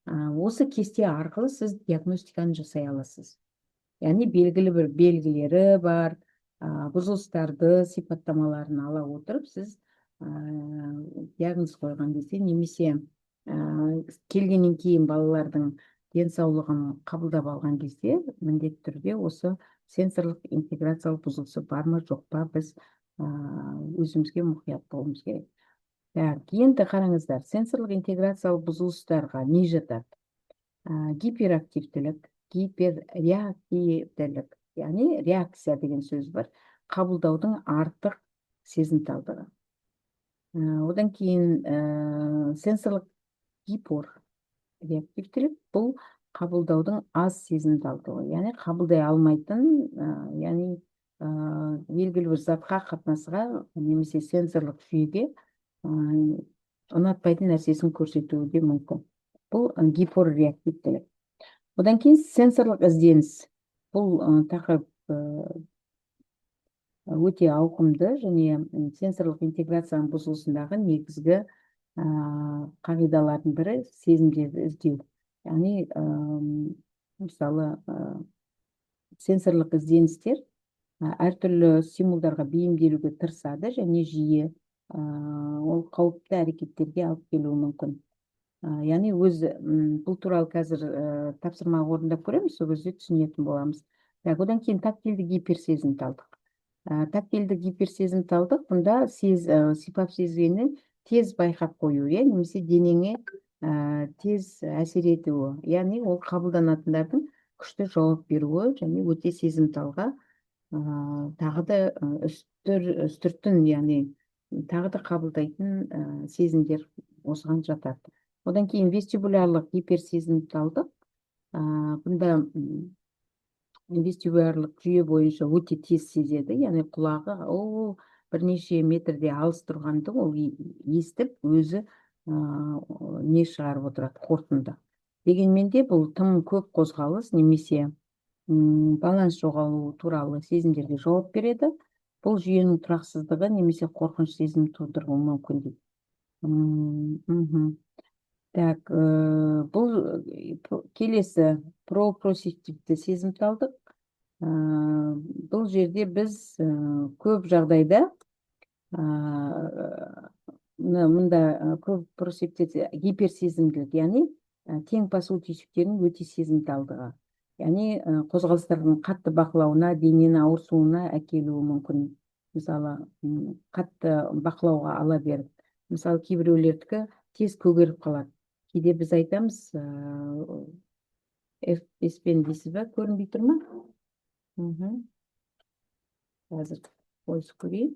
Осы кесте арқылы сіз диагностиканы жасай аласыз. Яғни белгілі бір белгілері бар, бұзылыстарды сипаттамаларын ала отырып, сіз диагноз қойған кезде немесе келгеннен кейін балалардың денсаулығын қабылдап алған кезде міндетті түрде осы сенсорлық интеграциялық бұзылысы бар ма жоқ па біз өзімізге мұқият болуымыз керек. Так, енді қараңыздар, сенсорлық интеграциялық бұзылыстарға не жатады? Гиперактивтілік, гиперреактивтілік, яғни реакция деген сөз бар, қабылдаудың артық сезімталдығы. Одан кейін сенсорлық гиперреактивтілік бұл қабылдаудың аз сезімталдығы, яғни қабылдай алмайтын, яғни белгілі бір затқа, қатынасқа немесе сенсорлық жүйеге ұнатпайтын нәрсесін көрсетуі де мүмкін. Бұл гиперреактивтілік. Одан кейін сенсорлық ізденіс. Бұл тақырып өте ауқымды және сенсорлық интеграцияның бұзылысындағы негізгі қағидалардың бірі сезімдерді іздеу. Яғни мысалы сенсорлық ізденістер әртүрлі стимулдарға бейімделуге тырысады және жиі ол қауіпті әрекеттерге алып келуі мүмкін. Яғни бұл туралы қазір тапсырма орындап көреміз, сол кезде түсінетін боламыз. Одан кейін тактильді гиперсезімталдық. Тактильді гиперсезімталдық бұнда сипап сезгенін тез байқап қою, немесе денеңе тез әсер етуі, яғни ол қабылданатындардың күшті жауап беруі және өте сезімталға тағы да үстіртін, яғни тағы да қабылдайтын сезімдер осыған жатады. Одан кейін вестибулярлық гиперсезімталдық, бұнда вестибулярлық жүйе бойынша өте тез сезеді, яғни құлағы бірнеше метрде алыс тұрғанды ол естіп өзі не шығарып отырады, қорытынды. Дегенмен де бұл тым көп қозғалыс немесе баланс жоғалуы туралы сезімдерге жауап береді. Бұл жүйенің тұрақсыздығы немесе қорқыныш сезімін тудыруы мүмкін дейді. Так, бұл келесі пропросептивті сезімталдық. Бұл жерде біз көп жағдайда мұнда гиперсезімділік, яғни тең басу түйсіктерінің өте сезімталдығы. Яғни қозғалыстардың қатты бақылауына, денені ауырсуына әкелуі мүмкін. Мысалы, қатты бақылауға ала беріп. Мысалы, кейбіреулердікі тез көгеріп қалады. Кейде біз айтамыз, F5-пен дейсіз бе, көрінбей тұр ма? Қазір қойып көрейін.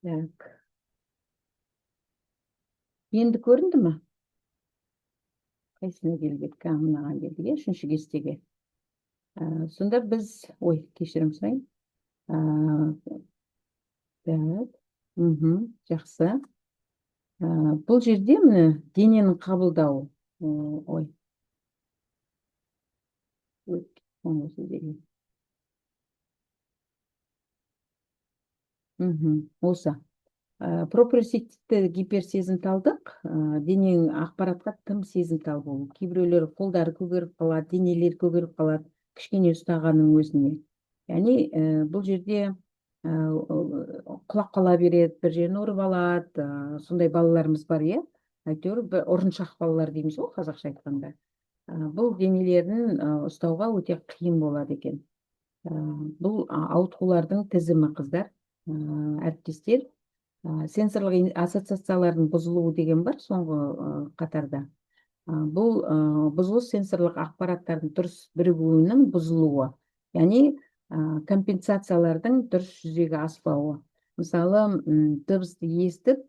Так. Енді көрінді ме? Қайсына келдік? Мынаған келдік, үшінші кестеге. Сонда біз, кешірім сұрайын. Жақсы. Бұл жерде міне дененің қабылдауы. Осы проприосептивті гиперсезімталдық дененің ақпаратқа тым сезімтал болу. Кейбіреулер қолдары көгеріп қалады, денелері көгеріп қалады, кішкене ұстағанның өзіне. Яғни бұл жерде құлап қала береді, бір жерін ұрып алады, сондай балаларымыз бар, иә. Әйтеуір ұрыншақ балалар дейміз ғой қазақша айтқанда. Бұл денелерін ұстауға өте қиын болады екен. Бұл ауытқулардың тізімі, қыздар, әріптестер. Сенсорлық ассоциациялардың бұзылуы деген бар соңғы қатарда. Бұл бұзылыс сенсорлық ақпараттардың дұрыс бірігуінің бұзылуы, яғни компенсациялардың дұрыс жүзеге аспауы. Мысалы, дыбысты естіп,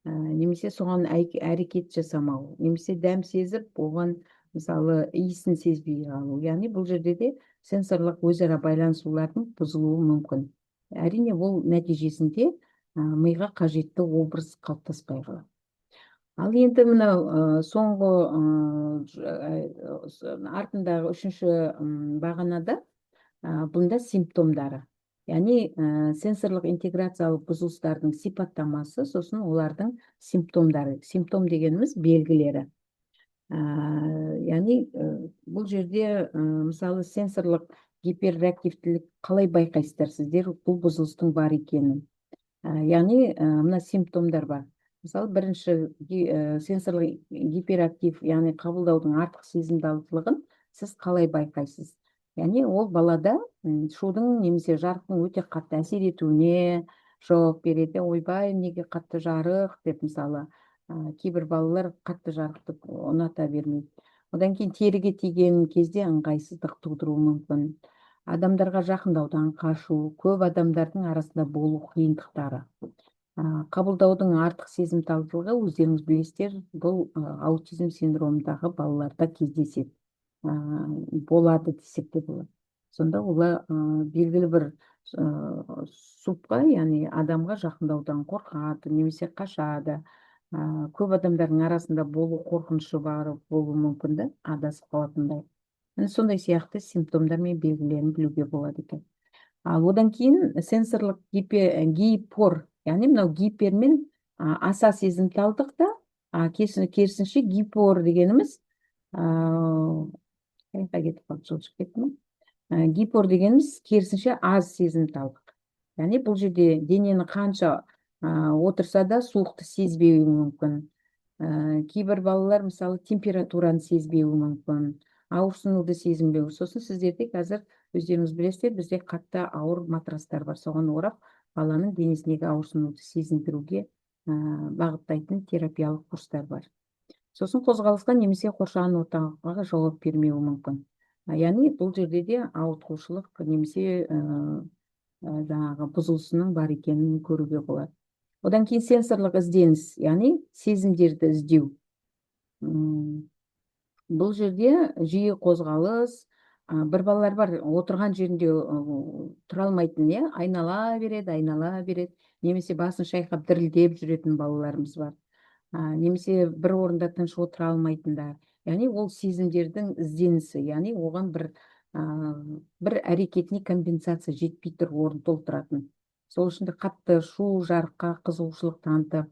немесе соған әрекет жасамау, немесе дәм сезіп, оған мысалы иісін сезбей қалу. Яғни бұл жерде де сенсорлық өзара байланысулардың бұзылуы мүмкін. Әрине, бұл нәтижесінде миға қажетті образ қалыптаспай қалады. Ал енді мынау соңғы артындағы үшінші бағанада бұнда симптомдары. Яғни сенсорлық интеграциялық бұзылыстардың сипаттамасы, сосын олардың симптомдары. Симптом дегеніміз белгілері. Яғни бұл жерде мысалы сенсорлық гиперреактивтілік қалай байқайсыздар сіздер бұл бұзылыстың бар екенін? Яғни мына симптомдар бар. Мысалы, бірінші сенсорлық гиперактив, яғни қабылдаудың артық сезімталдығын сіз қалай байқайсыз? Яғни ол балада шудың немесе жарықтың өте қатты әсер етуіне жауап береді. Ойбай, неге қатты жарық деп, мысалы, кейбір балалар қатты жарықты ұната бермейді. Одан кейін теріге тиген кезде ыңғайсыздық тудыруы мүмкін. Адамдарға жақындаудан қашу, көп адамдардың арасында болу қиындықтары. Қабылдаудың артық сезімталдылығы, өздеріңіз білесіздер, бұл аутизм синдромындағы балаларда кездеседі. Болады десек те болады. Сонда олар белгілі бір супқа, яғни адамға жақындаудан қорқады, немесе қашады. Көп адамдардың арасында болу қорқынышы бар болуы мүмкін, да, адасып қалатындай. Сондай сияқты симптомдар мен белгілерін білуге болады екен. Одан кейін сенсорлық гипор, яғни мынау гипер мен аса сезімталдықта, керісінше гипор дегеніміз гипор дегеніміз керісінше аз сезімталдық. Яғни бұл жерде денені қанша отырса да суықты сезбеуі мүмкін. Кейбір балалар мысалы температураны сезбеуі мүмкін, ауырсынуды сезінбеу. Сосын сіздерде қазір өздеріңіз білесіздер, бізде қатты ауыр матрастар бар. Соған орап, баланың денесіндегі ауырсынуды сезіндіруге бағыттайтын терапиялық курстар бар. Сосын қозғалысқа немесе қоршаған ортаға жауап бермеуі мүмкін. Яғни бұл жерде де ауытқушылық немесе жаңағы бұзылысының бар екенін көруге болады. Одан кейін сенсорлық ізденіс, яғни сезімдерді іздеу. Бұл жерде жиі қозғалыс, бір балалар бар, отырған жерінде тұра алмайтын, айнала береді, немесе басын шайқап дірілдеп жүретін балаларымыз бар. Немесе бір орында тыныш отыра алмайтындар. Яғни ол сезімдердің ізденісі, яғни оған бір әрекетіне компенсация жетпей тұр, орын толтыратын. Сол үшін де қатты шу, жарыққа қызығушылық танытып,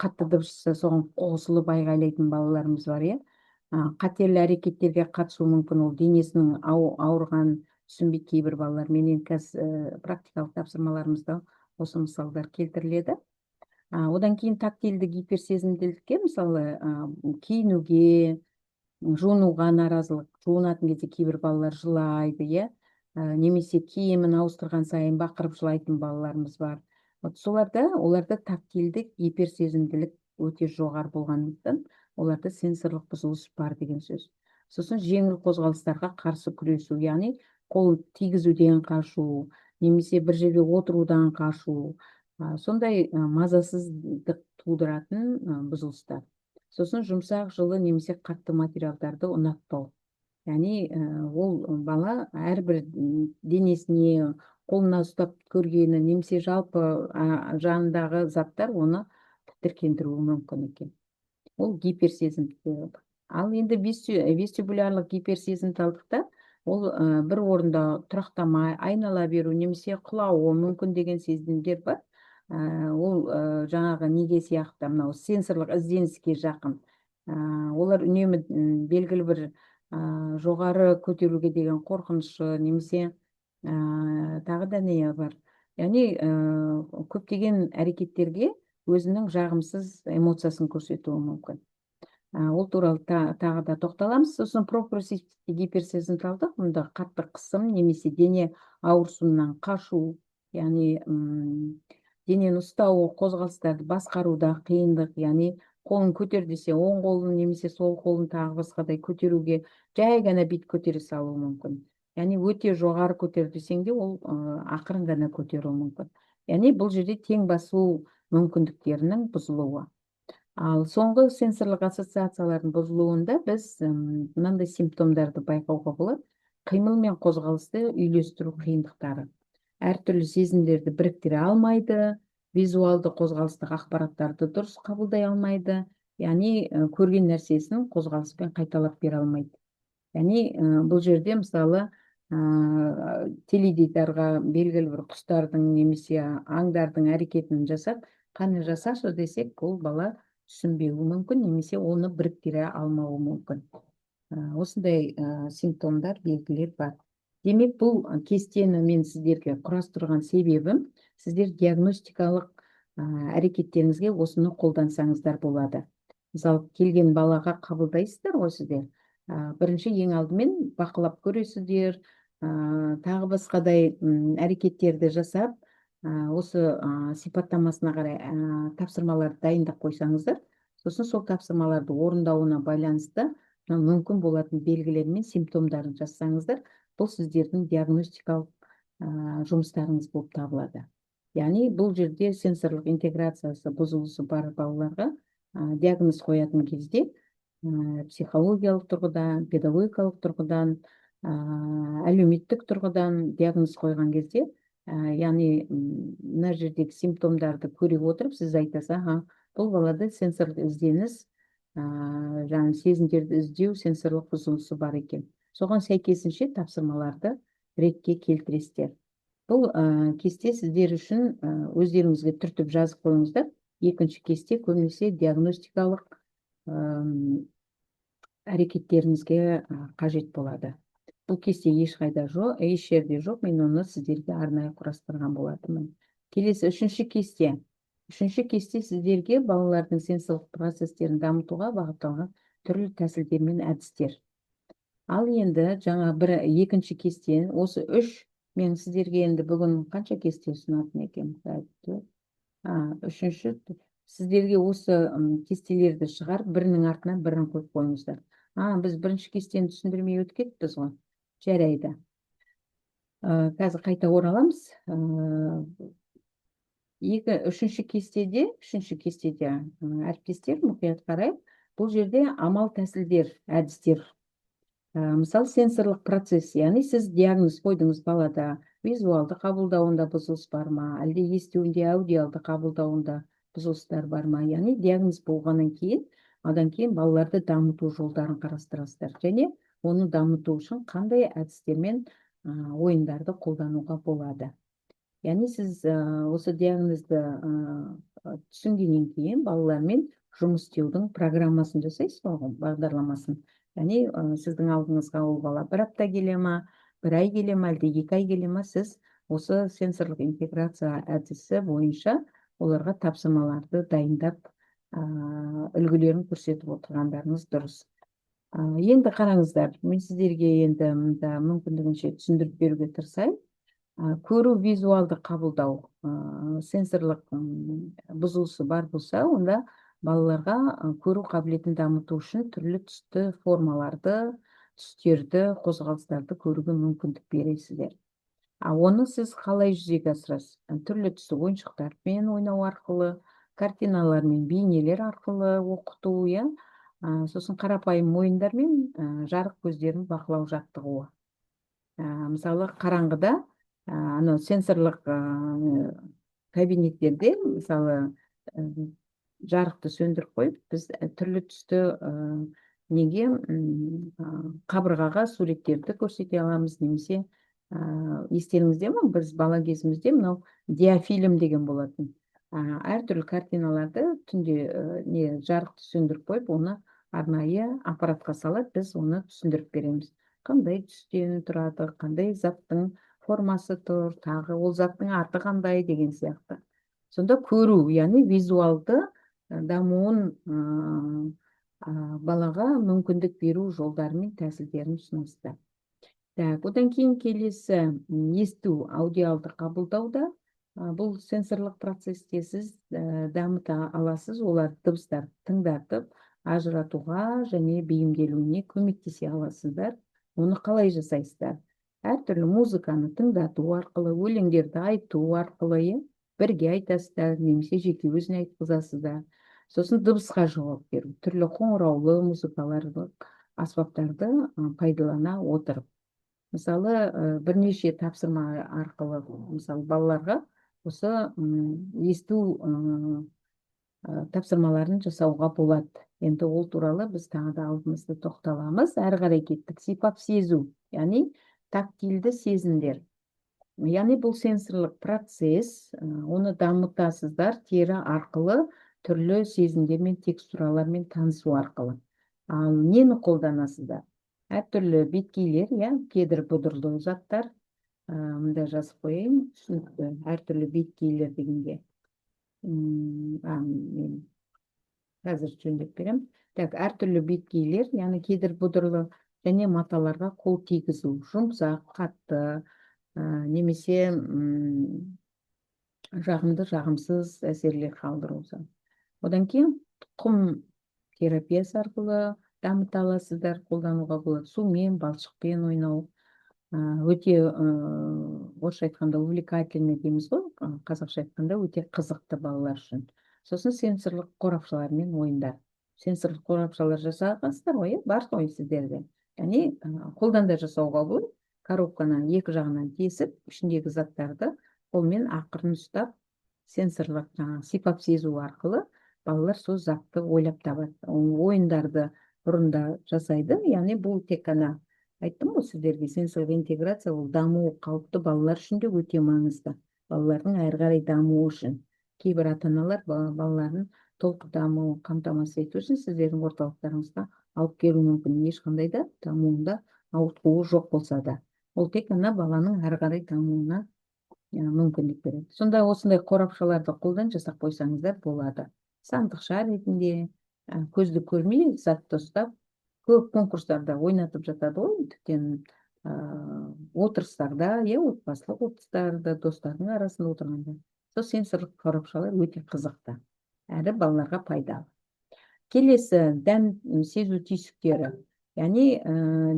қатты дыбыс соған қосылып айғайлайтын балаларымыз бар, қатерлі әрекеттерге қатысуы мүмкін, ол денесінің ауырған түсінбейді кейбір балалар. Менен қазір практикалық тапсырмаларымызда осы мысалдар келтіріледі. Одан кейін тактильді гиперсезімділікке, мысалы, киінуге, жуынуға наразылық, жуынатын кезде кейбір балалар жылайды, немесе киімін ауыстырған сайын бақырып жылайтын балаларымыз бар. Оларда тактильдік гиперсезімділік өте жоғары болғандықтан, оларда сенсорлық бұзылыс бар деген сөз. Сосын жеңіл қозғалыстарға қарсы күресу, яғни қол тигізуден қашу, немесе бір жерге отырудан қашу, сондай мазасыздық тудыратын бұзылыстар. Сосын жұмсақ, жылы немесе қатты материалдарды ұнатпау. Яғни ол бала әрбір денесіне, қолына ұстап көргені, немесе жалпы жанындағы заттар оны тітіркендіруі мүмкін екен. Ол гиперсезімталдық. Ал енді вестибулярлық гиперсезімталдықта ол бір орында тұрақтамай, айнала беру, немесе құлауы мүмкін деген сезімдер бар. Ол жаңағы неге сияқты мынау сенсорлық ізденіске жақын. Олар үнемі белгілі бір жоғары көтеруге деген қорқынышы немесе тағы да не бар. Яғни көптеген әрекеттерге өзінің жағымсыз эмоциясын көрсетуі мүмкін. Ол туралы тағы да тоқталамыз. Сосын прогрессивті гиперсезімталдық, мұнда қатты қысым немесе дене ауырсуынан қашу, яғни денені ұстау, қозғалыстарды басқаруда қиындық, яғни қолын көтер десе оң қолын немесе сол қолын тағы басқадай көтеруге жай ғана бит көтере салуы мүмкін. Яғни өте жоғары көтер десең де ол ақырын ғана көтеруі мүмкін. Яғни бұл жерде тең басу мүмкіндіктерінің бұзылуы. Ал соңғы сенсорлық ассоциациялардың бұзылуында біз мынандай симптомдарды байқауға болады. Қимыл мен қозғалысты үйлестіру қиындықтары. Әртүрлі сезімдерді біріктіре алмайды, визуалды қозғалыстық ақпараттарды дұрыс қабылдай алмайды, яғни көрген нәрсесін қозғалыспен қайталап бере алмайды. Яғни бұл жерде мысалы теледидарға белгілі бір құстардың немесе аңдардың әрекетін жасап, қане жасашы десек, ол бала түсінбеуі мүмкін, немесе оны біріктіре алмауы мүмкін. Осындай симптомдар, белгілер бар. Демек, бұл кестені мен сіздерге құрастырған себебім, сіздер диагностикалық әрекеттеріңізге осыны қолдансаңыздар болады. Мысалы, келген балаға қабылдайсыздар ғой сіздер. Бірінші ең алдымен бақылап көресіздер, тағы басқадай әрекеттерді жасап, осы сипаттамасына қарай тапсырмаларды дайындап қойсаңыздар, сосын сол тапсырмаларды орындауына байланысты мүмкін болатын белгілер мен симптомдарын жазсаңыздар, бұл сіздердің диагностикалық жұмыстарыңыз болып табылады. Яғни бұл жерде сенсорлық интеграциясы бұзылысы бар балаларға диагноз қоятын кезде психологиялық тұрғыдан, педагогикалық тұрғыдан, әлеуметтік тұрғыдан диагноз қойған кезде, яғни мына жердегі симптомдарды көре отырып, сіз айтасыз, бұл балада сенсорлық ізденіс, жаңағы сезімдерді іздеу, сенсорлық бұзылысы бар екен. Соған сәйкесінше тапсырмаларды ретке келтіресіздер. Бұл кесте сіздер үшін өздеріңізге түртіп жазып қойыңыздар. Екінші кесте көбінесе диагностикалық әрекеттеріңізге қажет болады. Бұл кесте ешқайда жоқ, еш жерде жоқ, мен оны сіздерге арнайы құрастырған болатынмын. Келесі үшінші кесте. Үшінші кесте сіздерге балалардың сенсорлық процестерін дамытуға бағытталған түрлі тәсілдер мен әдістер. Ал енді жаңа екінші кесте, осы мен сіздерге енді бүгін қанша кесте ұсынатын екем? Үшінші, сіздерге осы кестелерді шығарып, бірінің артынан бірін қойып қойыңыздар. Біз бірінші кестені түсіндірмей өтіп кеттік ғой. Жарайды. Қазір қайта ораламыз. Үшінші кестеде әріптестер мұқият қарайып, бұл жерде амал тәсілдер, әдістер. Мысалы, сенсорлық процесс, яғни сіз диагноз қойдыңыз балада, визуалды қабылдауында бұзылыс бар ма, әлде естуінде, аудиалды қабылдауында бұзылыстар бар ма, яғни диагноз болғаннан кейін, одан кейін балаларды дамыту жолдарын қарастырасыздар, және оны дамыту үшін қандай әдістер мен ойындарды қолдануға болады. Яғни сіз осы диагнозды түсінгеннен кейін балалармен жұмыс істеудің программасын жасайсыз ғой, бағдарламасын. Яғни сіздің алдыңызға ол бала бір апта келе ма, бір ай келе ма, әлде 2 ай келе ма, сіз осы сенсорлық интеграция әдісі бойынша оларға тапсырмаларды дайындап, үлгілерін көрсетіп отырғандарыңыз дұрыс. Енді қараңыздар, мен сіздерге енді мүмкіндігінше түсіндіріп беруге тырысайын. Көру, визуалды қабылдау, сенсорлық бұзылысы бар болса, онда балаларға көру қабілетін дамыту үшін түрлі түсті формаларды, түстерді, қозғалыстарды көруге мүмкіндік бересіздер. Оны сіз қалай жүзеге асырасыз? Түрлі түсті ойыншықтармен ойнау арқылы, картиналармен, бейнелер арқылы оқыту, сосын қарапайым ойындармен жарық көздерін бақылау жаттығуы. Мысалы, қараңғыда сенсорлық кабинеттерде, мысалы, жарықты сөндіріп қойып, біз түрлі түсті қабырғаға суреттерді көрсете аламыз, немесе естеріңізде ме, біз бала кезімізде мынау диафильм деген болатын. әртүрлі картиналарды түнде не жарықты сөндіріп қойып, оны арнайы аппаратқа салады, біз оны түсіндіріп береміз. Қандай түстен тұрады, қандай заттың формасы тұр, тағы ол заттың аты қандай деген сияқты. Сонда көру, яғни визуалды дамуын балаға мүмкіндік беру жолдары мен тәсілдерін ұсынасыздар. Одан кейін келесі есту, аудиалды қабылдауда. Бұл сенсорлық процесте сіз дамыта аласыз, олар дыбыстар тыңдатып, ажыратуға және бейімделуіне көмектесе аласыздар. Оны қалай жасайсыздар? Әртүрлі музыканы тыңдату арқылы, өлеңдерді айту арқылы, бірге айтасыздар, немесе жеке өзіне айтқызасыздар. Сосын дыбысқа жауап беру, түрлі қоңыраулы музыкаларды, аспаптарды пайдалана отырып. Мысалы, бірнеше тапсырма арқылы, мысалы, балаларға осы есту тапсырмаларын жасауға болады. Енді ол туралы біз тағы да алдымызда тоқталамыз. Әрі қарай кеттік. Сипап сезу, яғни тактильді сезімдер. Яғни бұл сенсорлық процесс, оны дамытасыздар тері арқылы, түрлі сезімдер мен текстуралармен танысу арқылы. Ал нені қолданасыздар? Әртүрлі беткейлер, кедір бұдырлы заттар, мында жазып қойайын, түсінікті, әртүрлі беткейлер дегенде. Мен қазір жөндеп берем. Әртүрлі беткейлер, яғни кедір бұдырлы және маталарға қол тигізу, жұмсақ, қатты, немесе жағымды, жағымсыз әсерлер қалдыру. Одан кейін тұқым терапиясы арқылы дамыта аласыздар, қолдануға болады. Сумен, балшықпен ойнау. Өте, орысша айтқанда, увлекательный дейміз ғой, қазақша айтқанда өте қызықты балалар үшін. Сосын сенсорлық қорапшалармен ойындар. Сенсорлық қорапшалар жасағансыздар ғой, бар ғой сіздерде. Яғни қолдан да жасауға болады. Коробканы екі жағынан тесіп, ішіндегі заттарды қолмен ақырын ұстап, сенсорлық сипап сезу арқылы балалар сол затты ойлап табады. Ойындарды бұрында жасайды. Яғни бұл тек қана айттым ғой сіздерге, сенсорлық интеграция, ол дамуы қалыпты балалар үшін де өте маңызды. Балалардың әрі қарай дамуы үшін. Кейбір ата-аналар балаларын толық дамуын қамтамасыз ету үшін сіздердің орталықтарыңызға алып келу мүмкін. Ешқандай да дамуында ауытқуы жоқ болса да. Ол тек қана баланың әрі қарай дамуына мүмкіндік береді. Сонда осындай қорапшаларды қолдан жасап қойсаңыздар болады. Сандықша ретінде, көзді көрмей затты ұстап, көп конкурстарда ойнатып жатады ғой, тіптен отырыстарда, отбасылық отырыстарда, достардың арасында отырғанда. Сол сенсорлық қорапшалар өте қызықты, әрі балаларға пайдалы. Келесі, дәм сезу түйсіктері, яғни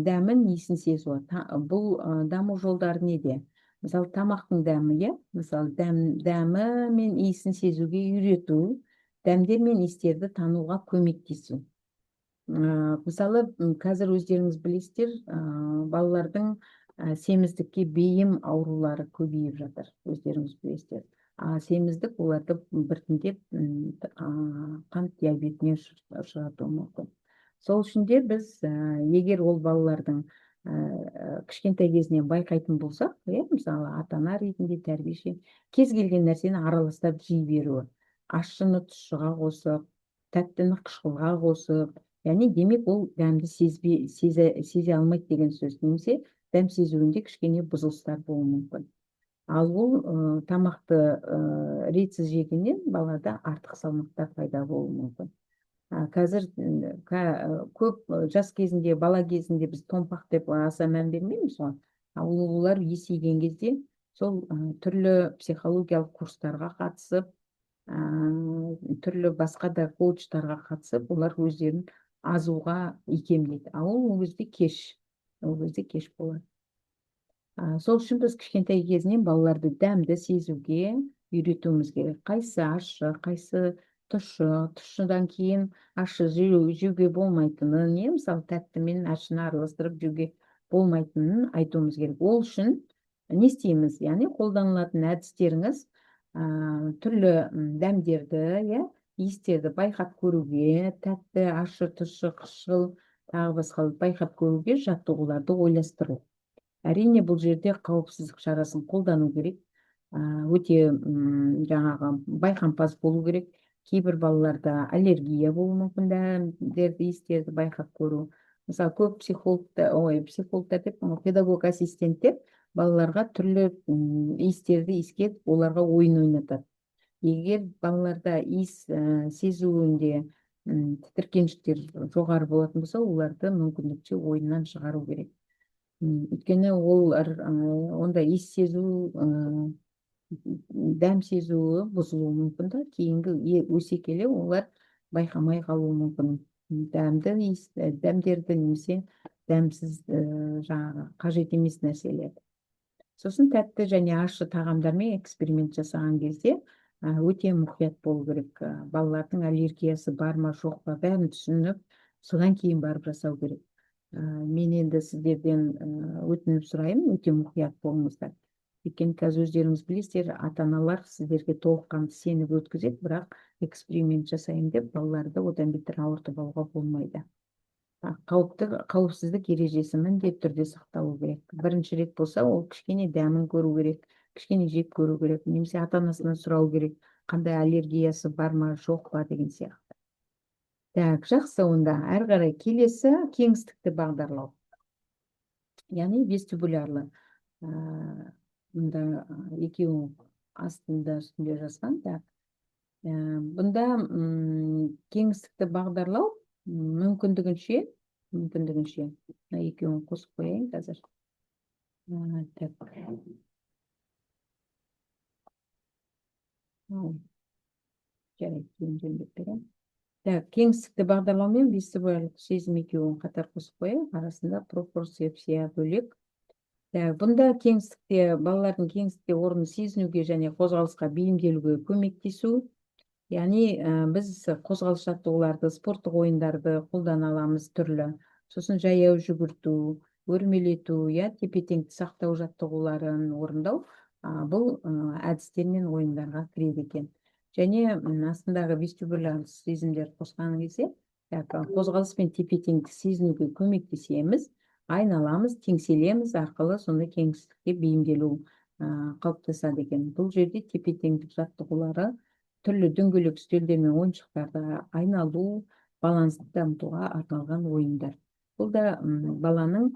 дәмін, иісін сезу. Бұл даму жолдары неде? Мысалы, тамақтың дәмі, мысалы, дәмі мен иісін сезуге үйрету, дәмдер мен иістерді тануға көмектесу. Мысалы, қазір өздеріңіз білесіздер, балалардың семіздікке бейім аурулары көбейіп жатыр, өздеріңіз білесіздер. Семіздік оларды біртіндеп қант диабетіне ұшыратуы мүмкін. Сол үшін де біз, егер ол балалардың кішкентай кезінен байқайтын болсақ, мысалы, ата-ана ретінде, тәрбиеші, кез келген нәрсені араластап жей беруі, ащыны тұщыға қосып, тәттіні қышқылға қосып, яғни демек ол дәмді сезе алмайды деген сөз. Немесе дәм сезуінде кішкене бұзылыстар болуы мүмкін. Ал ол тамақты ретсіз жегеннен балада артық салмақтар пайда болуы мүмкін. Қазір көп жас кезінде, бала кезінде біз томпақ деп аса мән бермейміз ғой. Олар есейген кезде сол түрлі психологиялық курстарға қатысып, түрлі басқа да коучтарға қатысып, олар өздерін азуға икемдейді. Ол кезде кеш болады. Сол үшін біз кішкентай кезінен балаларды дәмді сезуге үйретуіміз керек. Қайсы ащы, қайсы тұщыдан кейін ащы жеуге болмайтынын, мысалы, тәтті мен ащыны араластырып жеуге болмайтынын айтуымыз керек. Ол үшін не істейміз? Яғни қолданылатын әдістеріңіз түрлі дәмдерді, иістерді байқап көруге, тәтті, ащы, тұщы, қышқыл, тағы басқа байқап көруге жаттығуларды ойластыру. Әрине, бұл жерде қауіпсіздік шарасын қолдану керек. өте жаңағы байқампаз болу керек. Кейбір балаларда аллергия болуы мүмкін, дәмдерді, иістерді байқап көру. Мысалы, көп психологтар деп, педагог ассистенттер балаларға түрлі иістерді иіскеп, оларға ойын ойнатады. Егер балаларда иіс сезуінде тітіркеніштер жоғары болатын болса, оларды мүмкіндікше ойыннан шығару керек. Өйткені олар онда иіс сезу, дәм сезуі бұзылуы мүмкін да, кейінгі өсе келе олар байқамай қалуы мүмкін. Дәмдерді немесе дәмсіз жаңағы қажет емес нәрселерді. Сосын тәтті және ащы тағамдармен эксперимент жасаған кезде өте мұқият болу керек. Балалардың аллергиясы бар ма, жоқ па, бәрін түсініп, содан кейін барып жасау керек. Мен енді сіздерден өтініп сұраймын, өте мұқият болыңыздар. Өйткені қазір өздеріңіз білесіздер, ата-аналар сіздерге толыққанды сеніп өткізеді, бірақ эксперимент жасайын деп балаларды одан бетер ауыртып алуға болмайды. Қауіпсіздік ережесі міндетті түрде сақталу керек. Бірінші рет болса, ол кішкене дәмін көру керек, кішкене жеп көру керек, немесе ата-анасынан сұрау керек, қандай аллергиясы бар ма, жоқ па деген сияқты. Жақсы, онда әрі қарай келесі кеңістікті бағдарлау. Яғни вестибулярлы. Бұнда екеуі астында үстінде жазған. Бұнда кеңістікті бағдарлау мүмкіндігінше екеуін қосып қояйын қазір. Кеңістікті бағдарлау мен вестибулярлық сезім екеуін қатар қосып қояйын, арасында пропорцепция бөлек. Бұнда балалардың кеңістікте орнын сезінуге және қозғалысқа бейімделуге көмектесу. Яғни біз қозғалыс жаттығуларды, спорттық ойындарды қолдана аламыз түрлі. Сосын жаяу жүгірту, өрмелету, тепе-теңдікті сақтау жаттығуларын орындау, бұл әдістер мен ойындарға кіреді екен. Және астындағы вестибулярлық сезімдер қосқан кезде қозғалыс пен тепе-теңдікті сезінуге көмектесеміз, айналамыз, теңселеміз арқылы сондай кеңістікке бейімделу қалыптасады екен. Бұл жерде тепе-теңдік жаттығулары, түрлі дөңгелек үстелдер мен ойыншықтарда айналу, балансты дамытуға арналған ойындар. Бұл да баланың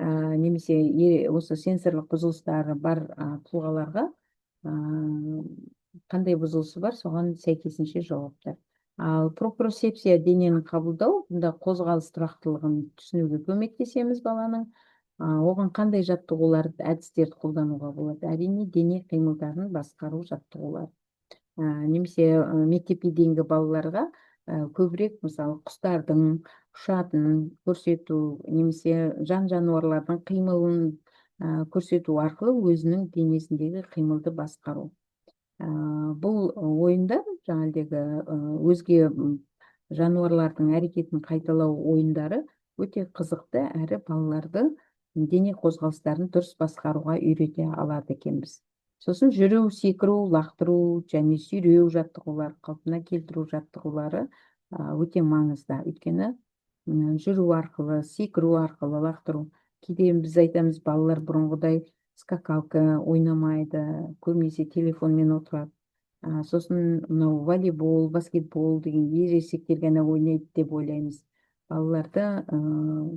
немесе осы сенсорлық бұзылыстары бар тұлғаларға қандай бұзылысы бар, соған сәйкесінше жауаптар. Ал проприосепция денені қабылдау, бұнда қозғалыс тұрақтылығын түсінуге көмектесеміз баланың. Оған қандай жаттығуларды, әдістерді қолдануға болады? Әрине, дене қимылдарын басқару жаттығулары. Немесе мектепке дейінгі балаларға көбірек, мысалы, құстардың ұшатынын көрсету, немесе жан-жануарлардың қимылын көрсету арқылы өзінің денесіндегі қимылды басқару. Бұл ойындар, жаңағыдегі өзге жануарлардың әрекетін қайталау ойындары өте қызықты, әрі балаларды дене қозғалыстарын дұрыс басқаруға үйрете алады екенбіз. Сосын жүру, секіру, лақтыру және сүйреу жаттығулары, қалпына келтіру жаттығулары өте маңызды. Өйткені жүру арқылы, секіру арқылы, лақтыру. Кейде біз айтамыз, балалар бұрынғыдай скакалка ойнамайды, көбінесе телефонмен отырады. Сосын волейбол, баскетбол деген ересектер ғана ойнайды деп ойлаймыз. Балаларды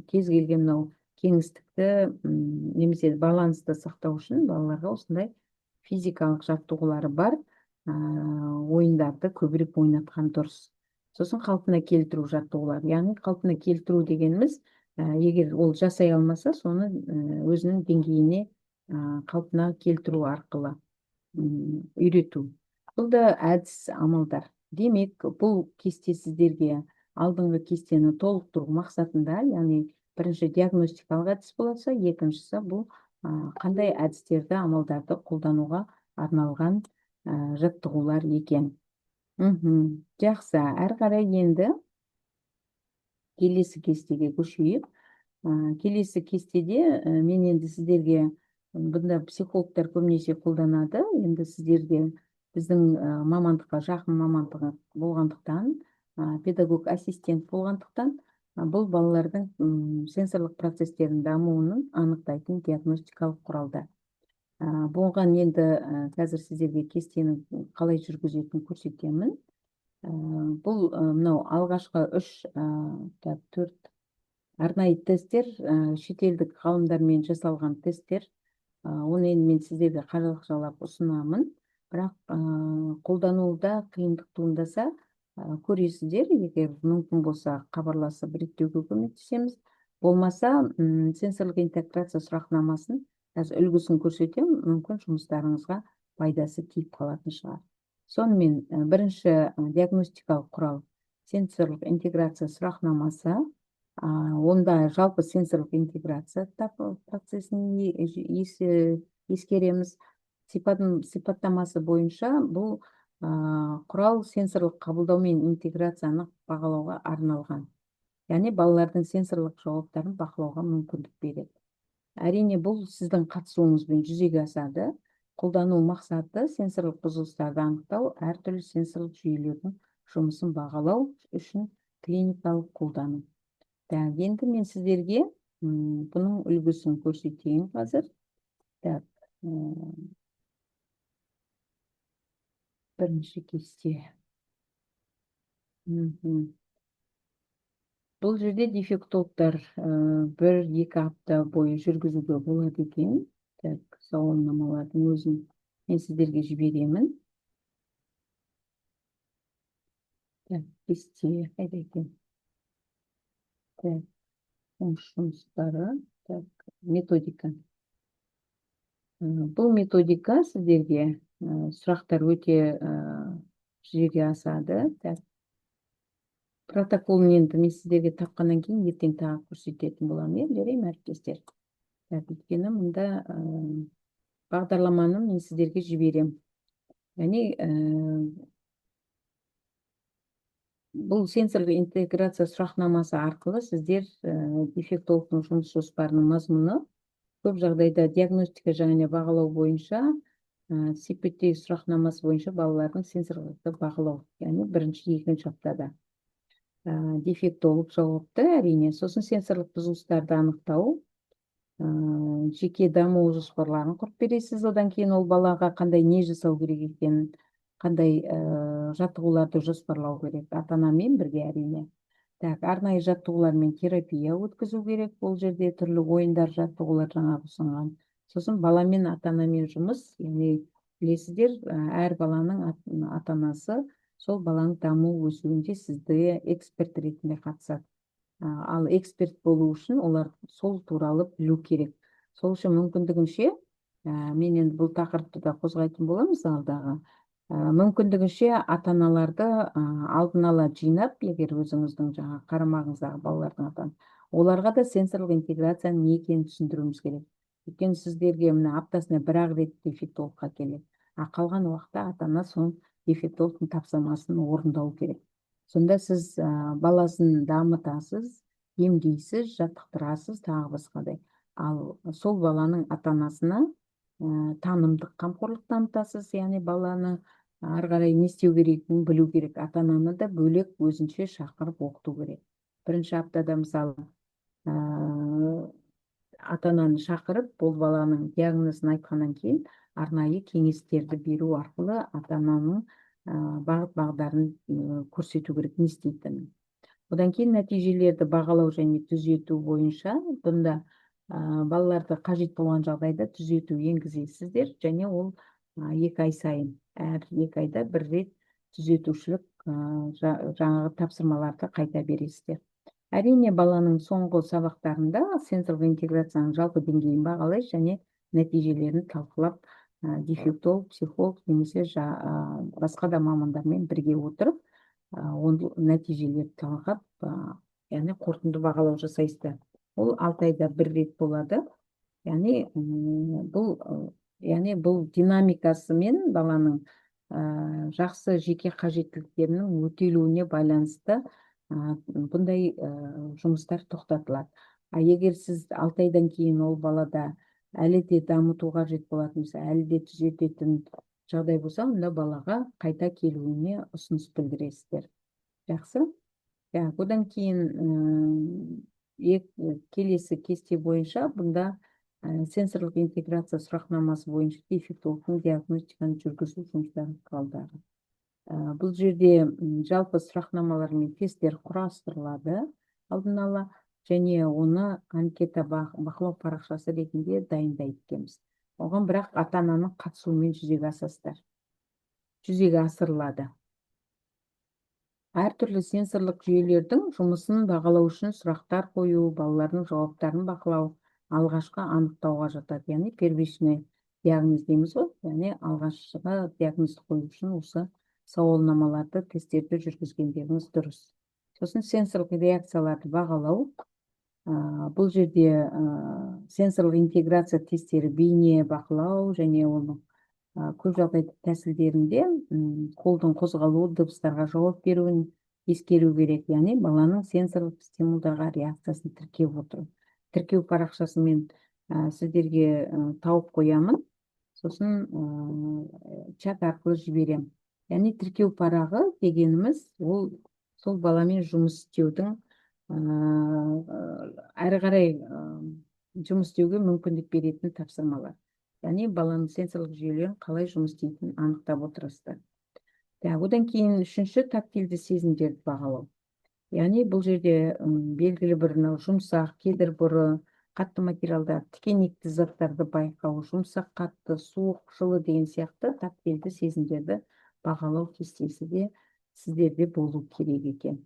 кез келген кеңістікті немесе балансты сақтау үшін балаларға осындай физикалық жаттығулары бар ойындарды көбірек ойнатқан дұрыс. Сосын қалпына келтіру жаттығулары. Яғни қалпына келтіру дегеніміз, егер ол жасай алмаса, соны өзінің деңгейіне қалпына келтіру арқылы үйрету. Бұл да әдіс, амалдар. Демек, бұл кесте сіздерге алдыңғы кестені толықтыру мақсатында, яғни бірінші диагностикалық әдіс болса, екіншісі бұл қандай әдістерді, амалдарды қолдануға арналған жаттығулар екен. Жақсы, әрі қарай енді келесі кестеге көшейік. Келесі кестеде мен енді сіздерге, бұнда психологтар көбінесе қолданады, енді сіздерге біздің мамандыққа жақын мамандығы болғандықтан, педагог ассистент болғандықтан, бұл балалардың сенсорлық процестердің дамуының анықтайтын диагностикалық құралдар. Бұған енді қазір сіздерге кестенің қалай жүргізетінін көрсетемін. Бұл мынау алғашқы 4 арнайы tesттер, шетелдік ғалымдармен жасалған tesттер. Оны енді мен сіздерге қарақшылап ұсынамын. Бірақ қолдануда қиындық туындаса, көресіздер, егер мүмкін болса хабарласып реттеуге көмектесеміз. Болмаса, сенсорлық интеграция сұрақнамасын қазір үлгісін көрсетем, мүмкін жұмыстарыңызға пайдасы тиіп қалатын шығар. Сонымен, бірінші диагностикалық құрал сенсорлық интеграция сұрақнамасы. Онда жалпы сенсорлық интеграция процесін ескереміз. Сипаттамасы бойынша бұл құрал сенсорлық қабылдау мен интеграцияны бағалауға арналған. Яғни балалардың сенсорлық жауаптарын бақылауға мүмкіндік береді. Әрине, бұл сіздің қатысуыңызбен жүзеге асады. Қолдану мақсаты сенсорлық бұзылыстарды анықтау, әртүрлі сенсорлық жүйелердің жұмысын бағалау үшін клиникалық қолдану. Енді мен сіздерге бұның үлгісін көрсетейін қазір. Бірінші кесте. Бұл жерде дефектологтар 1-2 апта бойы жүргізуге болады екен. Сауалнамалардың өзін мен сіздерге жіберемін. Кесте қайда екен? Жұмыстары, методика. Бұл методика сіздерге сұрақтар өте жүзеге асады. Протоколын енді мен сіздерге тапқаннан кейін ертең тағы көрсететін боламын. Жарайма, әріптестер. Өйткені мұнда бағдарламаны мен сіздерге жіберем. Яғни бұл сенсорлық интеграция сұрақнамасы арқылы сіздер дефектологтың жұмыс жоспарының мазмұны көп жағдайда диагностика және бағалау бойынша CPT сұрақнамасы бойынша балалардың сенсорлықты бағалау, яғни бірінші, екінші аптада. Дефектолог жауапты, әрине. Сосын сенсорлық бұзылыстарды анықтау, жеке даму жоспарларын құрып бересіз. Одан кейін ол балаға қандай не жасау керек екенін, қандай жаттығуларды жоспарлау керек, ата-анамен бірге, әрине. Арнайы жаттығулар мен терапия өткізу керек. Бұл жерде түрлі ойындар, жаттығулар жаңағы ұсынған. Сосын баламен ата-анамен жұмыс, яғни білесіздер, әр баланың ата-анасы сол баланың даму өсуінде сізді эксперт ретінде қатысады. Ал эксперт болу үшін олар сол туралы білу керек. Сол үшін мүмкіндігінше, мен енді бұл тақырыпты да қозғайтын боламыз алдағы. Мүмкіндігінше ата-аналарды алдын ала жинап, егер өзіңіздің жаңа қарамағыңыздағы балалардың ата-ана, оларға да сенсорлық интеграцияның не екенін түсіндіруіміз керек. Өйткені сіздерге аптасына 1-ақ рет дефектологқа келеді. Қалған уақытта ата-ана соның дефектологтың тапсырмасын орындау керек. Сонда сіз баласын дамытасыз, емдейсіз, жаттықтырасыз, тағы басқадай. Ал сол баланың ата-анасына танымдық қамқорлық танытасыз, яғни баланы ары қарай не істеу керектігін білу керек. Ата-ананы да бөлек өзінше шақырып оқыту керек. Бірінші аптада мысалы ата-ананы шақырып, бұл баланың диагнозын айтқаннан кейін арнайы кеңестерді беру арқылы ата-ананың бағыт-бағдарын көрсету керек, не істейтінін. Одан кейін нәтижелерді бағалау және түзету бойынша, бұнда балаларды қажет болған жағдайда түзету енгізесіздер, және ол 2 ай сайын, әр 2 айда 1 рет түзетушілік жаңағы тапсырмаларды қайта бересіздер. Әрине, баланың соңғы сабақтарында сенсорлық интеграцияның жалпы деңгейін бағалай және нәтижелерін талқылап, дефектолог, психолог немесе басқа да мамандармен бірге отырып, нәтижелерді талқылап, яғни қорытынды бағалау жасайсыздар. Ол 6 айда 1 рет болады. Яғни бұл динамикасы мен баланың жақсы жеке қажеттіліктерінің өтелуіне байланысты бұндай жұмыстар тоқтатылады. Егер сіз 6 айдан кейін ол балада әлі де дамыту қажет болатын болса, әлі де түзететін жағдай болса, онда балаға қайта келуіне ұсыныс білдіресіздер. Жақсы? Одан кейін келесі кесте бойынша бұнда сенсорлық интеграция сұрақнамасы бойынша дефектологтың диагностиканы жүргізу жұмыстарын құралдары. Бұл жерде жалпы сұрақнамалар мен тесттер құрастырылады алдын ала, және оны анкета бақылау парақшасы ретінде дайындайды екенбіз. Оған бірақ ата-ананың қатысуымен жүзеге асырылады. Әртүрлі сенсорлық жүйелердің жұмысын бағалау үшін сұрақтар қою, балалардың жауаптарын бақылау алғашқы анықтауға жатады. Яғни первичный диагноз дейміз ғой, яғни алғашқы диагнозды қою үшін осы сауалнамаларды, тесттерді жүргізгендеріңіз дұрыс. Сосын сенсорлық реакцияларды бағалау. Бұл жерде сенсорлық интеграция тесттері бейне бақылау және оның көп жағдайда тәсілдерінде қолдың қозғалуы, дыбыстарға жауап беруін ескеру керек. Яғни баланың сенсорлық стимулдарға реакциясын тіркеп отыру. Тіркеу парақшасын мен сіздерге тауып қоямын, сосын чат арқылы жіберем. Яғни тіркеу парағы дегеніміз ол сол баламен жұмыс істеудің әрі қарай жұмыс істеуге мүмкіндік беретін тапсырмалар. Яғни баланың сенсорлық жүйелерін қалай жұмыс істейтінін анықтап отырасыздар. Одан кейін үшінші тактильді сезімдерді бағалау. Яғни бұл жерде белгілі бір жұмсақ, кедір-бұры, қатты материалдар, тікенекті заттарды байқау, жұмсақ, қатты, суық, жылы деген сияқты тактильді сезімдерді бағалау кестесі де сіздерде болу керек екен.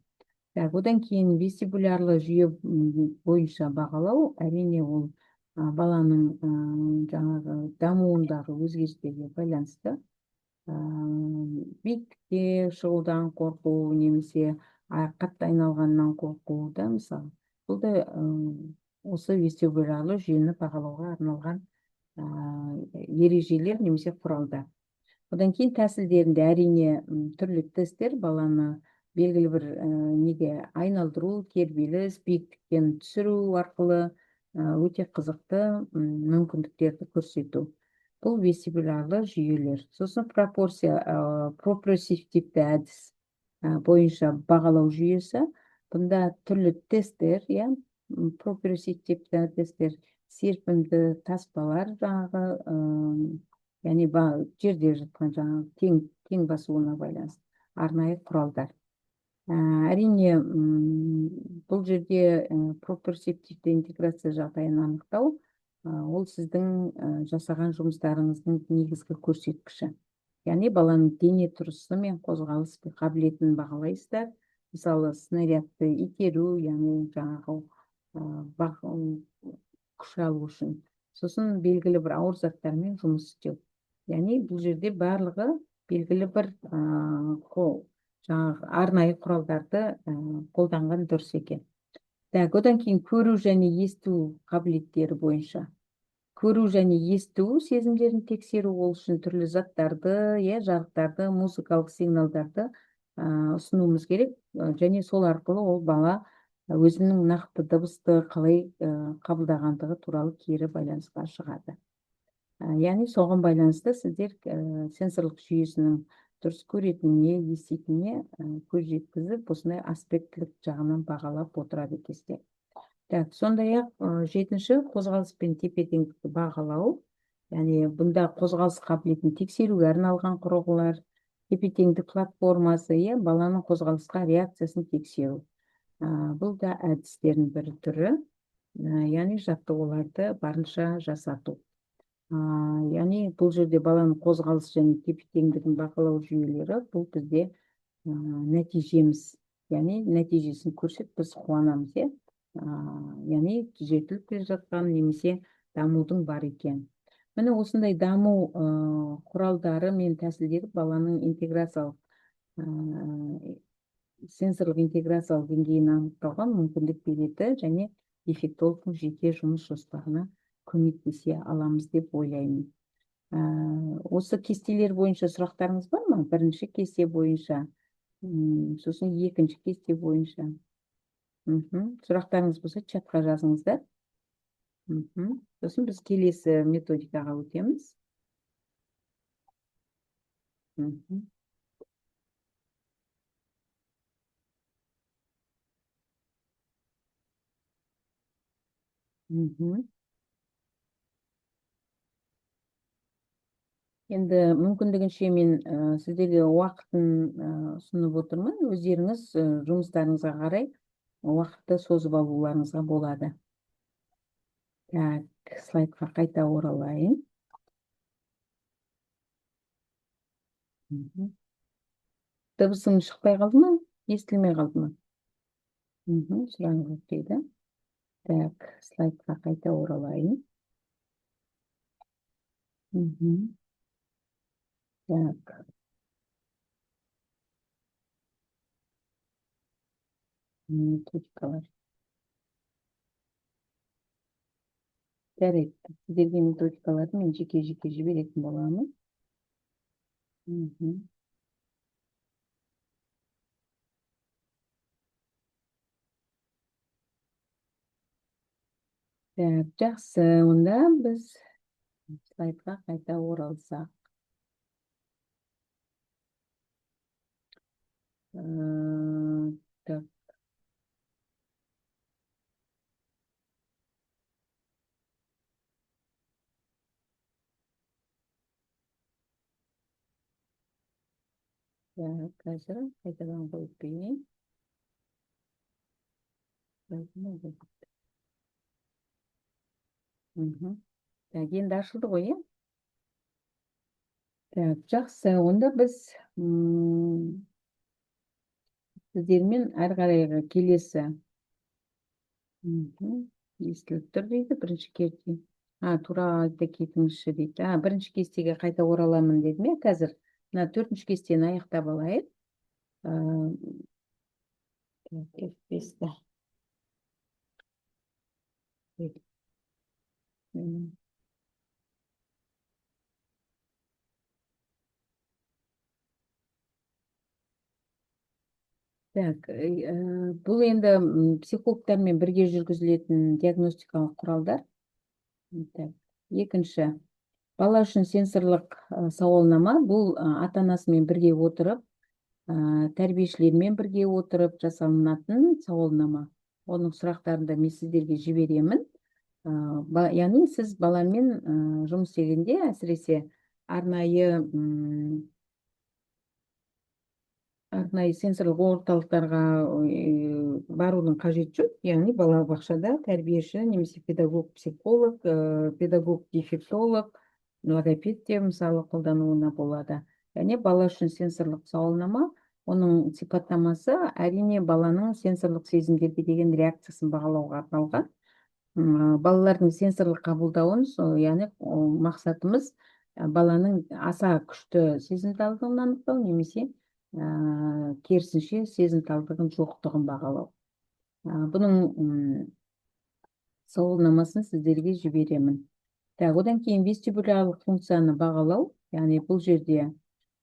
Одан кейін вестибулярлы жүйе бойынша бағалау, әрине ол баланың жаңағы дамуындағы өзгерістерге байланысты. Биіктікке шығудан қорқу, немесе қатты айналғаннан қорқу да, мысалы. Бұл да осы вестибулярлы жүйені бағалауға арналған ережелер немесе құралдар. Одан кейін тәсілдерінде әрине түрлі тесттер баланы белгілі бір неге айналдыру, тербеліс, биіктіктен түсіру арқылы өте қызықты мүмкіндіктерді көрсету. Бұл вестибулярлы жүйелер. Сосын пропорсивтивті әдіс бойынша бағалау жүйесі. Бұнда түрлі тесттер, пропорсивтивті тесттер, серпімді таспалар жаңағы, яғни жерде жатқан жаңағы тең басуына байланысты арнайы құралдар. Әрине, бұл жерде пропорсивтивті интеграция жағдайын анықтау, ол сіздің жасаған жұмыстарыңыздың негізгі көрсеткіші. Яғни баланың дене тұрысы мен қозғалыс қабілетін бағалайсыздар. Мысалы, снарядты итеру, яғни жаңағы күш алу үшін. Сосын белгілі бір ауыр заттармен жұмыс істеу. Яғни бұл жерде барлығы белгілі бір жаңағы арнайы құралдарды қолданған дұрыс екен. Одан кейін көру және есту қабілеттері бойынша. Көру және есту сезімдерін тексеру ол үшін түрлі заттарды, жарықтарды, музыкалық сигналдарды ұсынуымыз керек, және сол арқылы ол бала өзінің нақты дыбысты қалай қабылдағандығы туралы кері байланысқа шығады. Яғни соған байланысты сіздер сенсорлық жүйесінің дұрыс көретініне, еститініне көз жеткізіп, осындай аспектілік жағынан бағалап отырады екенсіздер. Сондай-ақ жетінші қозғалыс пен тепе-теңдікті бағалау, яғни бұнда қозғалыс қабілетін тексеруге арналған құрылғылар, тепе-теңдік платформасы, баланың қозғалысқа реакциясын тексеру. Бұл да әдістердің бір түрі, яғни жаттығуларды барынша жасату. Яғни бұл жерде баланың қозғалыс және тепе-теңдігін бағалау жүйелері, бұл бізде нәтижеміз, яғни нәтижесін көрсет, біз қуанамыз, яғни түзетіліп келе жатқан немесе дамудың бар екен. Міне осындай даму құралдары мен тәсілдері баланың сенсорлық интеграциялық деңгейін анықтауға мүмкіндік береді және дефектологтың жеке жұмыс жоспарына көмектесе аламыз деп ойлаймын. Осы кестелер бойынша сұрақтарыңыз бар ма? Бірінші кесте бойынша, сосын екінші кесте бойынша. Сұрақтарыңыз болса, чатқа жазыңыздар. Сосын біз келесі методикаға өтеміз. Енді мүмкіндігінше мен сіздерге уақытын ұсынып отырмын. Өздеріңіз жұмыстарыңызға қарай уақытты созып алуларыңызға болады. Так, слайдқа қайта оралайын. Дыбысым шықпай қалды ма? Естілмей қалды ма? Сұрағыңыз өтпейді. Так, слайдқа қайта оралайын. Так. Методикалар. Жарайды. Сіздерге методикаларды мен жеке-жеке жіберетін боламын. Так, жақсы. Онда біз слайдқа қайта оралсақ. Так. Так, қазір қайтадан қойып берейін. Так, енді ашылды ғой, иә? Так, жақсы. Онда біз сіздермен әрі қарайғы келесі естіліп тұр дейді, бірінші керте. Тура айта кетіңізші дейді. Бірінші кестеге қайта ораламын дедім, иә, қазір. Мына төртінші кестені аяқтап алайық. F5-ті. Так, бұл енді психологтармен бірге жүргізілетін диагностикалық құралдар. Так, екінші, бала үшін сенсорлық сауалнама. Бұл ата-анасымен бірге отырып, тәрбиешілермен бірге отырып жасалынатын сауалнама. Оның сұрақтарында мен сіздерге жіберемін. Яғни сіз баламен жұмыс істегенде әсіресе арнайы сенсорлық орталықтарға барудың қажеті жоқ. Яғни балабақшада тәрбиеші немесе педагог, психолог, педагог, дефектолог, логопед те мысалы қолдануына болады. Яғни бала үшін сенсорлық сауалнама, оның сипаттамасы әрине баланың сенсорлық сезімдерге деген реакциясын бағалауға арналған. Балалардың сенсорлық қабылдауын, яғни мақсатымыз баланың аса күшті сезімталдығын анықтау немесе керісінше сезімталдығын жоқтығын бағалау. Бұның сауалнамасын сіздерге жіберемін. Одан кейін вестибулярлық функцияны бағалау, яғни бұл жерде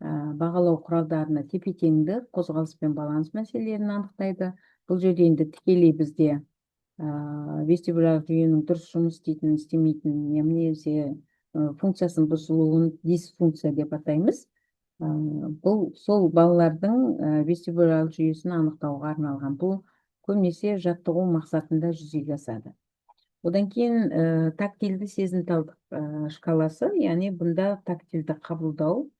бағалау құралдарына тепе-теңдік, қозғалыс пен баланс мәселелерін анықтайды. Бұл жерде енді тікелей бізде вестибулярлық жүйенің дұрыс жұмыс істейтін, істемейтін, немесе функциясын бұзылуын дисфункция деп атаймыз. Бұл сол балалардың вестибулярлық жүйесін анықтауға арналған. Бұл көбінесе жаттығу мақсатында жүзеге асады. Одан кейін тактильді сезімталдық шкаласы, яғни бұнда тактильді қабылдау,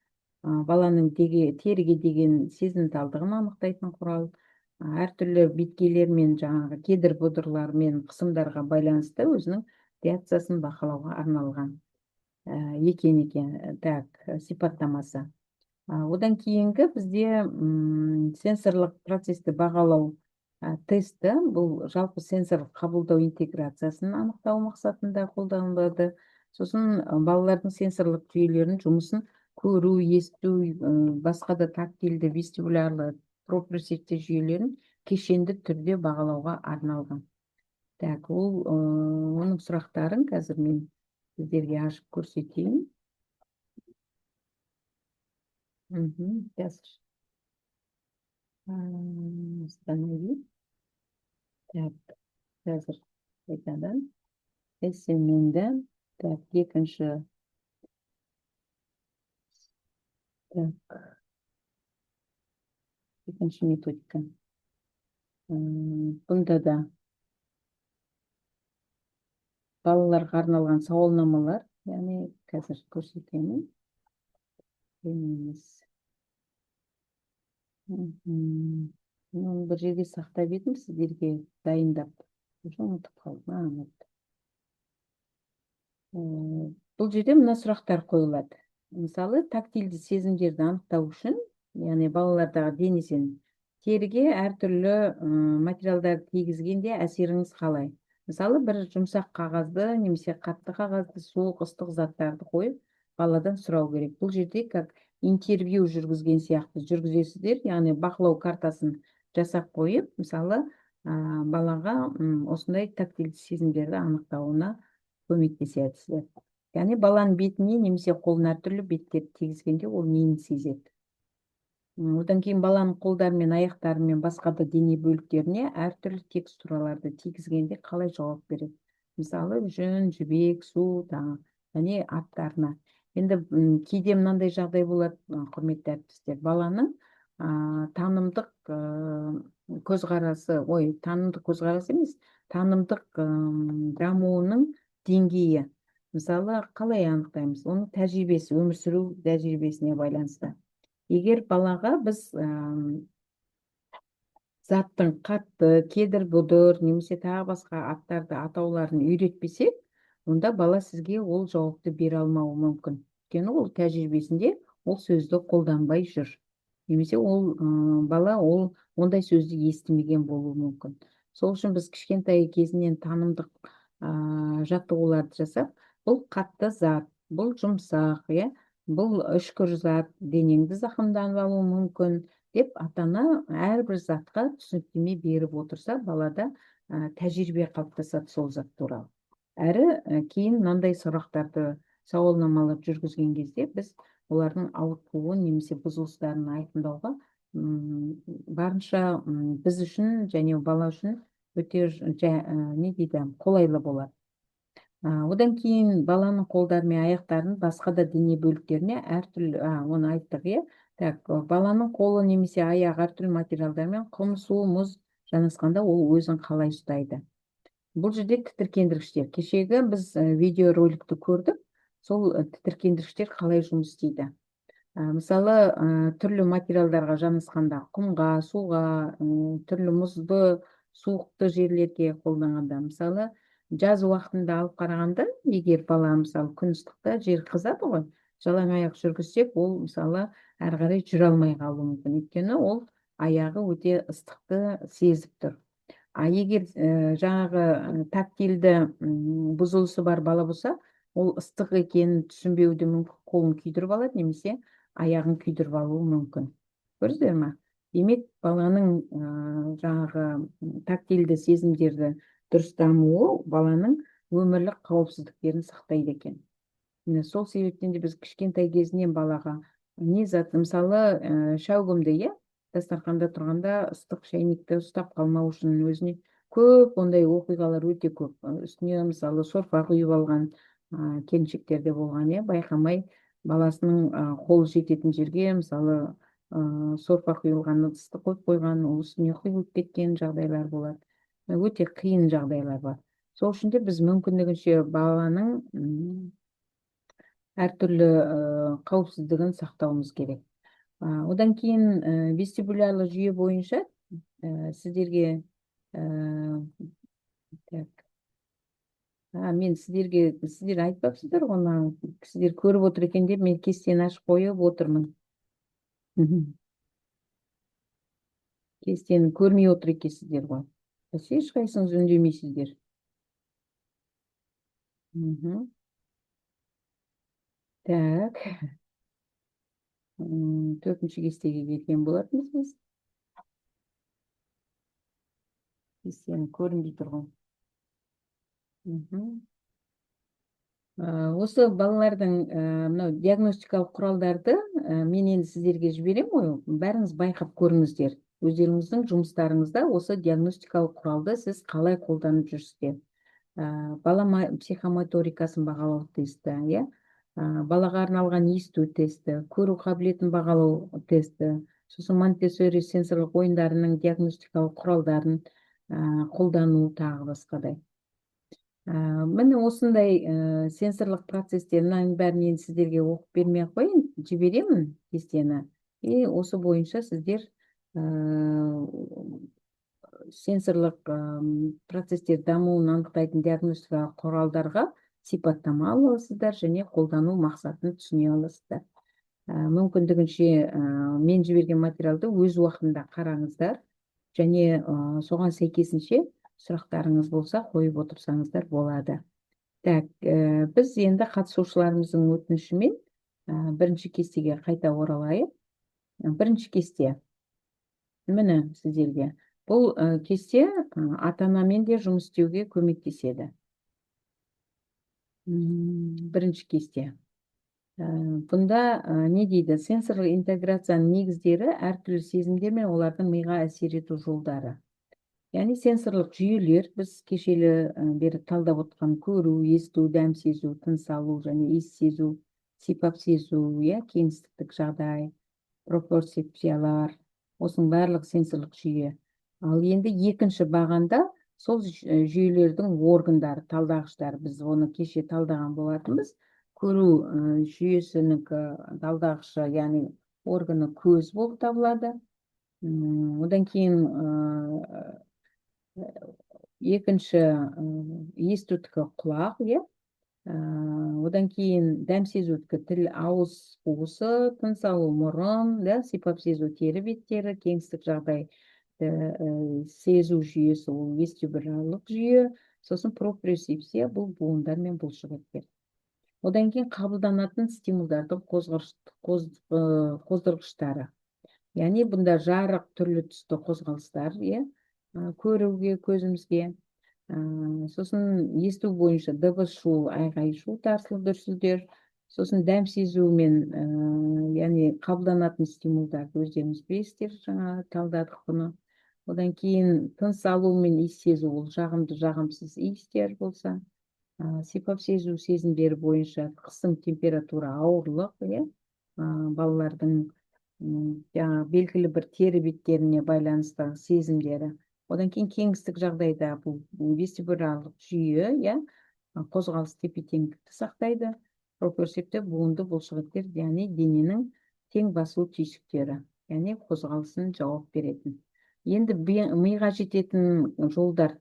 баланың теріге деген сезімталдығын анықтайтын құрал, әртүрлі беткейлер мен жаңағы кедір бұдырлар мен қысымдарға байланысты өзінің реакциясын бақылауға арналған екен. Так, сипаттамасы. Одан кейінгі бізде сенсорлық процесті бағалау тесті, бұл жалпы сенсорлық қабылдау интеграциясын анықтау мақсатында қолданылады. Сосын балалардың сенсорлық жүйелерінің жұмысын көру, есту, басқа да тактильді, вестибулярлы, проприоцептив жүйелерін кешенді түрде бағалауға арналған. Так, оның сұрақтарын қазір мен сіздерге ашып көрсетейін. Қазір. Останови. Так, қазір қайтадан. SMN-ді. Так, екінші. Так. Екінші методика. Бұнда да балаларға арналған сауалнамалар, яғни қазір көрсетемін. емес. Бір жерге сақтап едім сіздерге дайындап. Ұмытып қалдым. Бұл жерде мына сұрақтар қойылады. Мысалы, тактильді сезімдерді анықтау үшін, яғни балалардағы денесін теріге әртүрлі материалдарды тигізгенде әсеріңіз қалай? Мысалы, бір жұмсақ қағазды немесе қатты қағазды, суық, ыстық заттарды қойып, баладан сұрау керек. Бұл жерде как интервью жүргізген сияқты жүргізесіздер, яғни бақылау картасын жасап қойып, мысалы, балаға осындай тактильді сезімдерді анықтауына көмектесесіздер. Яғни баланың бетіне немесе қолына әртүрлі беттерді тигізгенде ол нені сезеді. Одан кейін баланың қолдары мен аяқтары мен басқа да дене бөліктеріне әртүрлі текстураларды тигізгенде қалай жауап береді. Мысалы, жүн, жібек, су, және аттарына. Енді кейде мынандай жағдай болады, құрметті әріптестер, баланың танымдық көзқарасы, танымдық көзқарасы емес, танымдық дамуының деңгейі. Мысалы, қалай анықтаймыз? Оның тәжірибесі, өмір сүру тәжірибесіне байланысты. Егер балаға біз заттың қатты, кедір бұдыр, немесе тағы басқа аттарды атауларын үйретпесек, онда бала сізге ол жауапты бере алмауы мүмкін. Өйткені ол тәжірибесінде ол сөзді қолданбай жүр. Немесе бала ондай сөзді естімеген болуы мүмкін. Сол үшін біз кішкентай кезінен танымдық жаттығуларды жасап, бұл қатты зат, бұл жұмсақ, бұл үшкір зат, денеңді зақымданып алуы мүмкін деп ата-ана әрбір затқа түсініктеме беріп отырса, балада тәжірибе қалыптасады сол зат туралы. Әрі кейін мынандай сұрақтарды сауалнамалар жүргізген кезде біз олардың ауытқуын немесе бұзылыстарын айқындауға барынша біз үшін және бала үшін өте қолайлы болады. Одан кейін баланың қолдары мен аяқтарын басқа да дене бөліктеріне әртүрлі, оны айттық, баланың қолы немесе аяғы әртүрлі материалдармен құм, су, мұз жанасқанда ол өзін қалай ұстайды. Бұл жерде тітіркендіргіштер. Кешегі біз видеороликті көрдік, сол тітіркендіргіштер қалай жұмыс істейді. Мысалы, түрлі материалдарға жанасқанда, құмға, суға, түрлі мұзды, суықты жерлерге қолданғанда, мысалы, жаз уақытында алып қарағанда, егер бала мысалы күн ыстықта жер қызады ғой, жалаң аяқ жүргізсек, ол мысалы әрі қарай жүре алмай қалуы мүмкін. Өйткені ол аяғы өте ыстықты сезіп тұр. Егер жаңағы тактильді бұзылысы бар бала болса, ол ыстық екенін түсінбеуді мүмкін, қолын күйдіріп алады, немесе аяғын күйдіріп алуы мүмкін. Көрдіңіздер ме? Демек, баланың жаңағы тактильді сезімдерді дұрыс дамуы баланың өмірлік қауіпсіздіктерін сақтайды екен. Сол себептен де біз кішкентай кезінен балаға не зат, мысалы, шәугімді, дастарханда тұрғанда ыстық шайнекті ұстап қалмау үшін өзіне көп ондай оқиғалар өте көп. Үстіне мысалы сорпа құйып алған келіншектерде болған, байқамай баласының қолы жететін жерге мысалы сорпа құйылған ыдысты қойып қойған, ол үстіне құйылып кеткен жағдайлар болады. Өте қиын жағдайлар бар. Сол үшін де біз мүмкіндігінше баланың әртүрлі қауіпсіздігін сақтауымыз керек. Одан кейін вестибулярлы жүйе бойынша сіздерге сіздер айтпапсыздар ғой, сіздер көріп отыр екен деп мен кестені ашып қойып отырмын. Кестені көрмей отыр екенсіздер ғой. Ешқайсыңыз үндемейсіздер. Так. Төртінші кестеге келген болатынбыз біз. Кестені көрінбей тұр ғой. Осы балалардың мынау диагностикалық құралдарды мен енді сіздерге жіберем ғой, бәріңіз байқап көріңіздер. Өздеріңіздің жұмыстарыңызда осы диагностикалық құралды сіз қалай қолданып жүрсіздер. Бала психомоторикасын бағалау тесті, балаға арналған есту тесті, көру қабілетін бағалау тесті, сосын Монтессори сенсорлық ойындарының диагностикалық құралдарын қолдану тағы басқадай. Міне осындай сенсорлық процестердің бәрін енді сіздерге оқып бермей ақ қояйын, жіберемін кестені. И осы бойынша сіздер сенсорлық процесстер дамуын анықтайтын диагностикалық құралдарға сипаттама ала аласыздар және қолдану мақсатын түсіне аласыздар. Мүмкіндігінше мен жіберген материалды өз уақытында қараңыздар және соған сәйкесінше сұрақтарыңыз болса қойып отырсаңыздар болады. Так, біз енді қатысушыларымыздың өтінішімен бірінші кестеге қайта оралайық. Бірінші кесте. Міне сіздерге. Бұл кесте ата-анамен де жұмыс істеуге көмектеседі. Бірінші кесте. Бұнда не дейді? Сенсорлық интеграцияның негіздері әртүрлі сезімдер мен олардың миға әсер ету жолдары. Яғни сенсорлық жүйелер біз кешелі бері талдап отқан көру, есту, дәм сезу, тыныс алу және иіс сезу, сипап сезу, кеңістіктік жағдай, пропорцепциялар, осының барлық сенсорлық жүйе. Ал енді екінші бағанда сол жүйелердің органдары, талдағыштар, біз оны кеше талдаған болатынбыз. Көру жүйесінікі талдағышы, яғни органы көз болып табылады. Одан кейін екінші естудікі құлақ, одан кейін дәм сезудікі тіл, ауыз қуысы, тыныс алу мұрын, сипап сезу тері беттері, кеңістік жағдай сезу жүйесі, ол вестибулярлық жүйе, сосын проприосепсия, бұл буындар мен бұлшықеттер. Одан кейін қабылданатын стимулдардың қоздырғыштары. Яғни бұнда жарық, түрлі түсті қозғалыстар, көруге, көзімізге. Сосын есту бойынша дыбыс, шу, айғай, шу, тарсыл дүрсілдер. Сосын дәм сезу мен, яғни қабылданатын стимулдарды өздеріңіз білесіздер, жаңа талдадық бұны. Одан кейін тыныс алу мен иіс сезу, ол жағымды, жағымсыз иістер болса. Сипап сезу сезімдері бойынша қысым, температура, ауырлық, балалардың белгілі бір тері беттеріне байланысты сезімдері. Одан кейін кеңістік жағдайда бұл вестибулярлық жүйе, қозғалыс тепе-теңдікті сақтайды. Проприосептер буынды бұлшықеттер, яғни дененің тең басу түйсіктері, яғни қозғалысын жауап беретін. Енді миға жететін жолдар.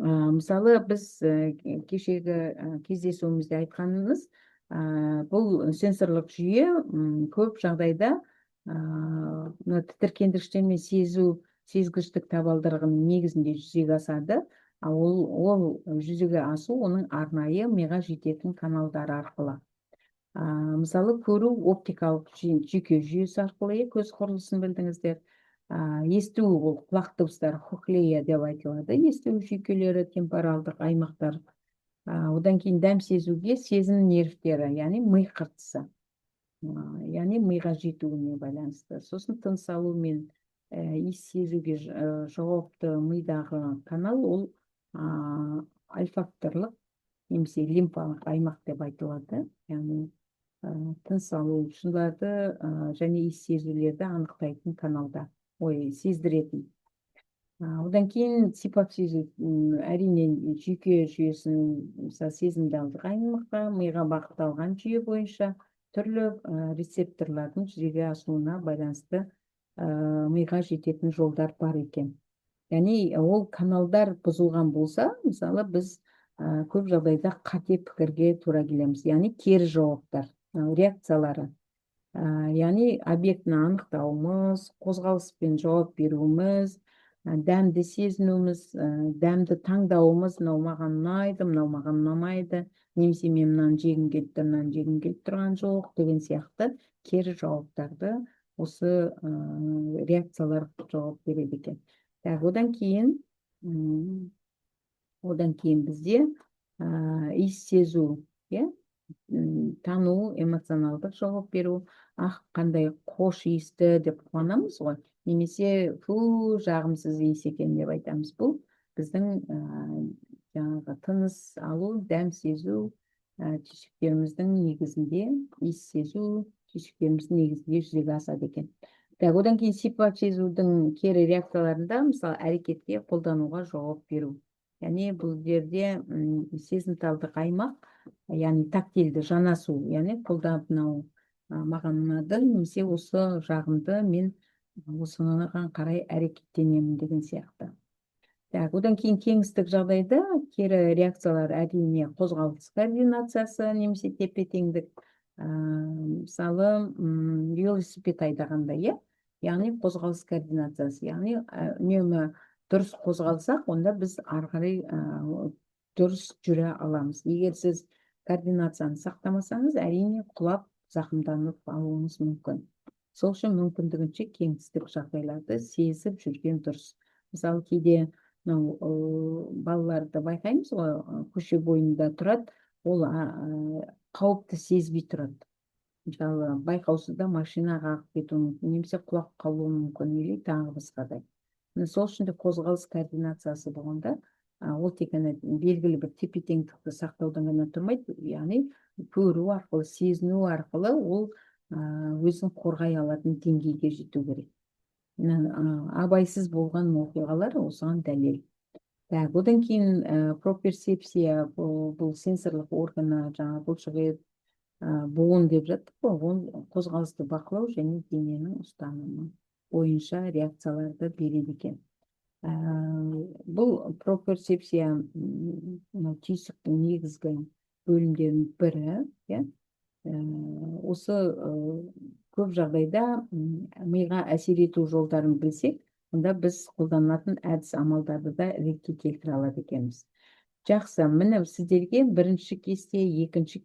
Мысалы, біз кешегі кездесуімізде айтқанымыз, бұл сенсорлық жүйе көп жағдайда тітіркендіргіштер мен сезгіштік табалдырығының негізінде жүзеге асады. Ол жүзеге асу оның арнайы миға жететін каналдары арқылы. Мысалы, көру оптикалық жүйке жүйесі арқылы, көз құрылысын білдіңіздер. Есту, ол құлақ дыбыстары, хохлея деп айтылады. Есту жүйкелері, темпоралдық аймақтар. Одан кейін дәм сезуге сезім нервтері, яғни ми қыртысы, яғни миға жетуіне байланысты. Сосын тыныс алу мен иіс сезуге жауапты мидағы канал, ол альфакторлық немесе лимфалық аймақ деп айтылады. Яғни тыныс алу шындарды және иіс сезулерді анықтайтын каналда, сездіретін. Одан кейін сипап сезу, әрине жүйке жүйесінің сезімдалдық аймаққа, миға бағытталған жүйе бойынша түрлі рецепторлардың жүзеге асуына байланысты миға жететін жолдар бар екен. Яғни ол каналдар бұзылған болса, мысалы, біз көп жағдайда қате пікірге тура келеміз, яғни кері жауаптар, реакциялары. Яғни объектіні анықтауымыз, қозғалыспен жауап беруіміз, дәмді сезінуіміз, дәмді таңдауымыз, мынау маған ұнайды, мынау маған ұнамайды, немесе мен мынаны жегім келіп тұр, мынаны жегім келіп тұрған жоқ деген сияқты кері жауаптарды осы реакциялар жауап береді екен. Одан кейін бізде иіс сезу, тану, эмоционалдық жауап беру, қандай қош иісті деп қуанамыз ғой, немесе жағымсыз иіс екен деп айтамыз. Бұл біздің жаңағы тыныс алу, дәм сезу түйсіктеріміздің негізінде, иіс сезу түйсіктеріміздің негізінде жүзеге асады екен. Одан кейін сипап сезудің кері реакцияларында, мысалы, әрекетке қолдануға жауап беру. яғни бұл жерде сезімталдық аймақ, яғни тактильді жанасу, яғни қолда мынау маған ұнады, немесе осы жағымды, мен осыған қарай әрекеттенемін деген сияқты. Так, одан кейін кеңістік жағдайда кері реакциялар әрине қозғалыс координациясы немесе тепе-теңдік. Мысалы, велосипед айдағанда, яғни қозғалыс координациясы, яғни үнемі дұрыс қозғалсақ, онда біз ары қарай дұрыс жүре аламыз. Егер сіз координацияны сақтамасаңыз, әрине құлап зақымданып алуыңыз мүмкін. Сол үшін мүмкіндігінше кеңістік жағдайларды сезіп жүрген дұрыс. Мысалы, кейде балаларды байқаймыз ғой, көше бойында тұрады, ол қауіпті сезбей тұрады. Мысалы, байқаусызда машина қағып кетуі мүмкін, немесе құлап қалуы мүмкін, или тағы басқадай. Сол үшін де қозғалыс координациясы болғанда, ол тек қана белгілі бір тепе-теңдікті сақтаудан ғана тұрмайды, яғни көру арқылы, сезіну арқылы ол өзін қорғай алатын деңгейге жету керек. Абайсыз болған оқиғалар осыған дәлел. Так, одан кейін проперсепция, бұл сенсорлық органы, жаңа бұлшықет, буын деп жаттық қой, ол қозғалысты бақылау және дененің ұстанымы бойынша реакцияларды береді екен. Бұл проперсепция түйсіктің негізгі бөлімдерінің бірі. Осы көп жағдайда миға әсер ету жолдарын білсек, онда біз қолданатын әдіс амалдарды да ретке келтіре алады екенбіз. Жақсы, міне сіздерге бірінші кесте, екінші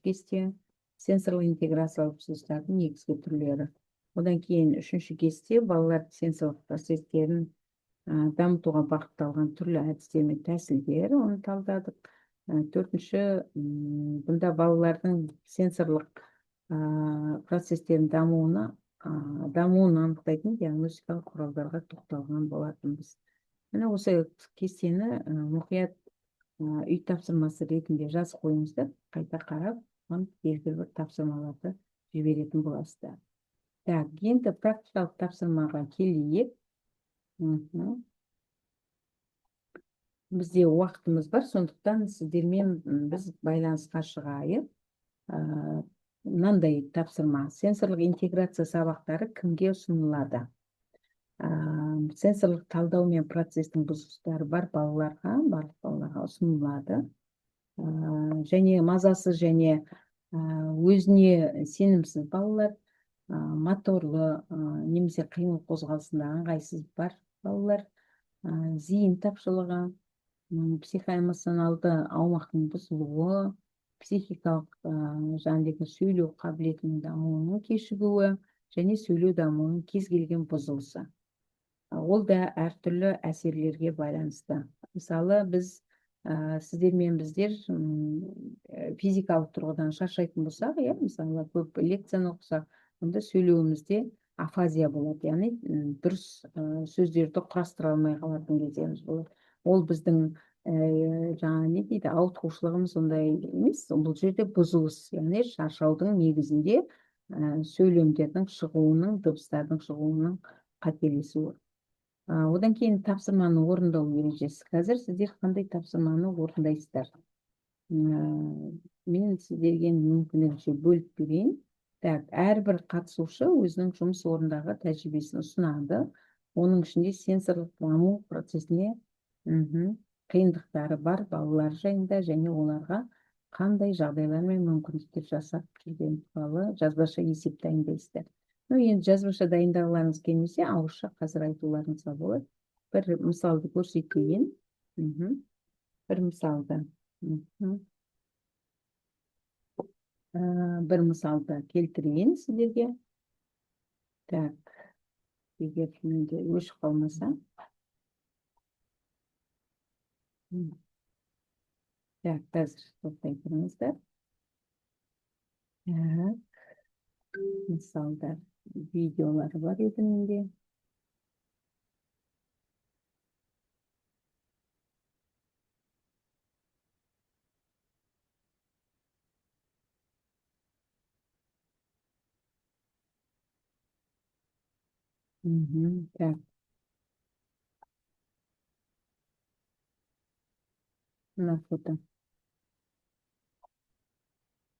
кесте сенсорлы интеграциялық процестардың негізгі түрлері. Одан кейін үшінші кесте балалар сенсорлық процестерін дамытуға бағытталған түрлі әдістер мен тәсілдер, оны талдадық. Төртінші, бұнда балалардың сенсорлық процестердің дамуын анықтайтын диагностикалық құралдарға тоқталған болатынбыз. Міне осы кестені мұқият үй тапсырмасы ретінде жазып қойыңыздар, қайта қарап, белгілі бір тапсырмаларды жіберетін боласыздар. Так, енді практикалық тапсырмаға келейік. Бізде уақытымыз бар, сондықтан сіздермен біз байланысқа шығайық. Мынандай тапсырма: сенсорлық интеграция сабақтары кімге ұсынылады? Сенсорлық талдау мен процестің бұзылыстары бар барлық балаларға ұсынылады. Және мазасыз және өзіне сенімсіз балалар, моторлы немесе қимыл қозғалысында ыңғайсыз бар балалар, зейін тапшылығы, психоэмоционалды аумақтың бұзылуы, психикалық жаңағы сөйлеу қабілетінің дамуының кешігуі және сөйлеу дамуының кез келген бұзылысы. Ол да әртүрлі әсерлерге байланысты. Мысалы, сіздермен біздер физикалық тұрғыдан шаршайтын болсақ, мысалы көп лекцияны оқысақ, онда сөйлеуімізде афазия болады, яғни дұрыс сөздерді құрастыра алмай қалатын кездеріміз болады. Ол біздің ауытқушылығымыз ондай емес, бұл жерде бұзылыс, яғни шаршаудың негізінде сөйлемдердің шығуының, дыбыстардың шығуының қателесуі. Одан кейін тапсырманы орындау ережесі. Қазір сіздер қандай тапсырманы орындайсыздар? Мен сіздерге мүмкіндігінше бөліп берейін. Так, әрбір қатысушы өзінің жұмыс орындағы тәжірибесін ұсынады. Оның ішінде сенсорлық даму процесіне қиындықтары бар балалар жайында және оларға қандай жағдайлар мен мүмкіндіктер жасап келген туралы жазбаша есеп дайындайсыздар. Енді жазбаша дайындағыларыңыз келмесе, ауызша қазір айтуларыңызға болады. Бір мысалды көрсетейін. Бір мысалды келтірейін сіздерге. Так, егер менде өшіп қалмаса. Так, қазір тоқтай тұрыңыздар. Мысалдар, видеолары бар еді менде. Так. Мына фото.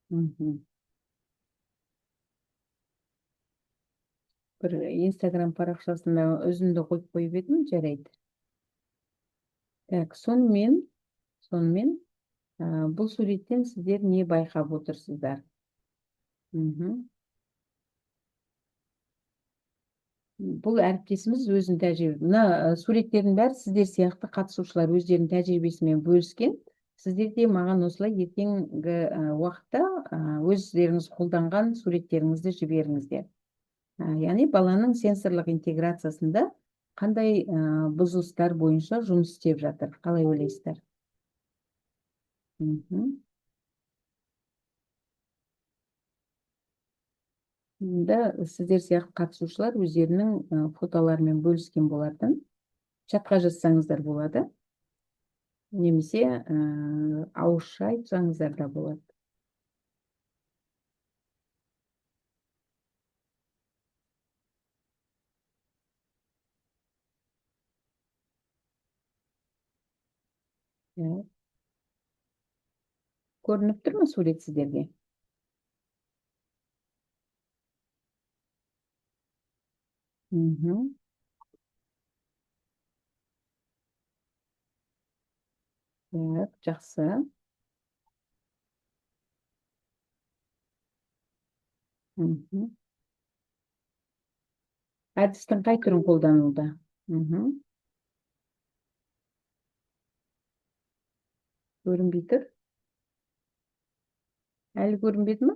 Мгм. Бір Инстаграм парақшасында өзімді қойып едім, жарайды. Так, сонымен бұл суреттен сіздер не байқап отырсыздар? Мгм. Бұл әріптесіміз өзінің тәжірибесі. Мына суреттердің бәрі сіздер сияқты қатысушылар өздерінің тәжірибесімен бөліскен. Сіздер де маған осылай ертеңгі уақытта өздеріңіз қолданған суреттеріңізді жіберіңіздер. Яғни баланың сенсорлық интеграциясында қандай бұзылыстар бойынша жұмыс істеп жатыр? Қалай ойлайсыздар? Мгм. Да, сіздер сияқты қатысушылар өздерінің фотоларымен бөліскен болатын. Чатқа жазсаңыздар болады. Немесе ауызша айтсаңыздар да болады. Көрініп тұр ма сурет сіздерге? Мгм. Так, жақсы. Мгм. Әдістің қай түрін қолданылды? Мгм. Көрінбей тұр? Әлі көрінбеді ма?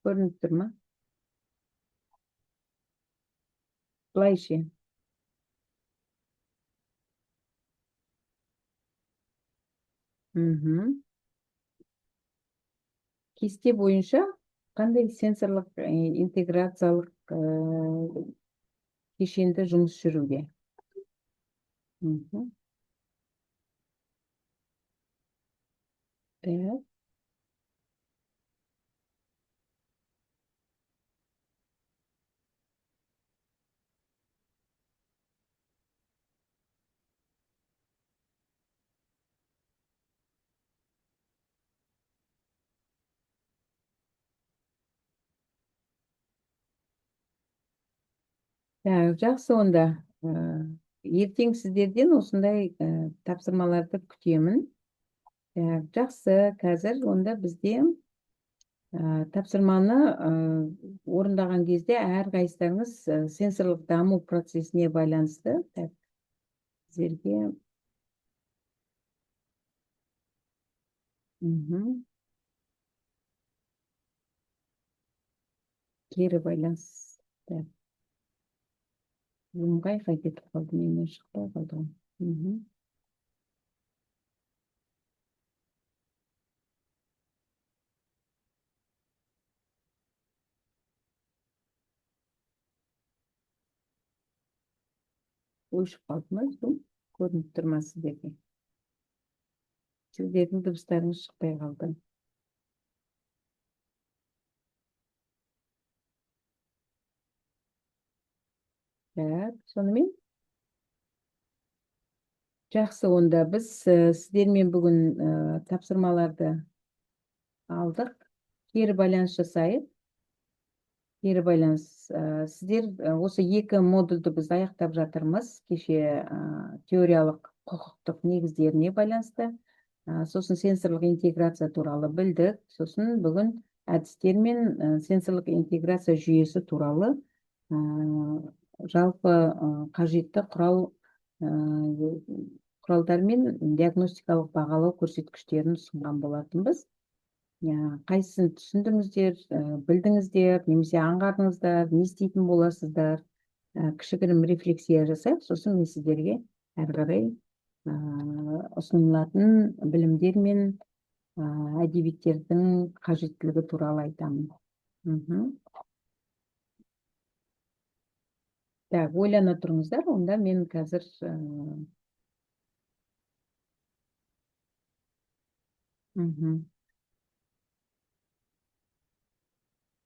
Көрініп тұр ма? Былай ше. Мгм. Кесте бойынша қандай сенсорлық интеграциялық кешенді жұмыс жүруде? Мгм. Так. Так, жақсы онда. Ертең сіздерден осындай тапсырмаларды күтемін. Так, жақсы. Қазір онда бізде тапсырманы орындаған кезде әрқайсыларыңыз сенсорлық даму процесіне байланысты. Так, сіздерге кері байланыс. Так, зумға қайтып қалды, менен шықпай қалды ғой. Мгм. Өшіп қалды ма? Зум көрініп тұр ма сіздерге? Сіздердің дыбыстарыңыз шықпай қалды. Так, сонымен жақсы, онда біз сіздермен бүгін тапсырмаларды алдық. Кері байланыс жасайық. Кері байланыс. Сіздер осы екі модульді біз аяқтап жатырмыз. Кеше теориялық құқықтық негіздеріне байланысты. Сосын сенсорлық интеграция туралы білдік. Сосын бүгін әдістер мен сенсорлық интеграция жүйесі туралы жалпы қажетті құралдар мен диагностикалық бағалау көрсеткіштерін ұсынған болатынбыз. Қайсысын түсіндіңіздер, білдіңіздер, немесе аңғардыңыздар, не істейтін боласыздар, кішігірім рефлексия жасайық, сосын мен сіздерге әрі қарай ұсынылатын білімдер мен әдебиеттердің қажеттілігі туралы айтамын. Так, ойлана тұрыңыздар, онда мен қазір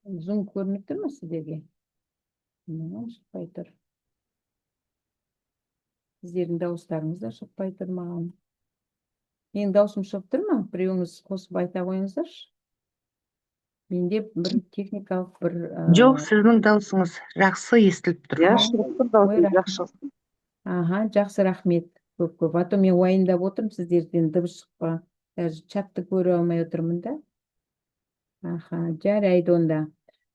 зум көрініп тұр ма сіздерге? Шықпай тұр. Сіздердің дауыстарыңыз да шықпай тұр маған. Менің дауысым шығып тұр ма? Біреуіңіз қосып айта қойыңыздаршы. Менде бір техникалық бір Жоқ, сіздің даусыңыз жақсы естіліп тұр. Иә, Ой, шығып тұр дауысың рахмет. жақсы. Аха, жақсы, рахмет. Көп. А то мен уайымдап отырмын, сіздерден дыбыс шықпа. Даже чатты көре алмай отырмын да. Аха, жарайды онда.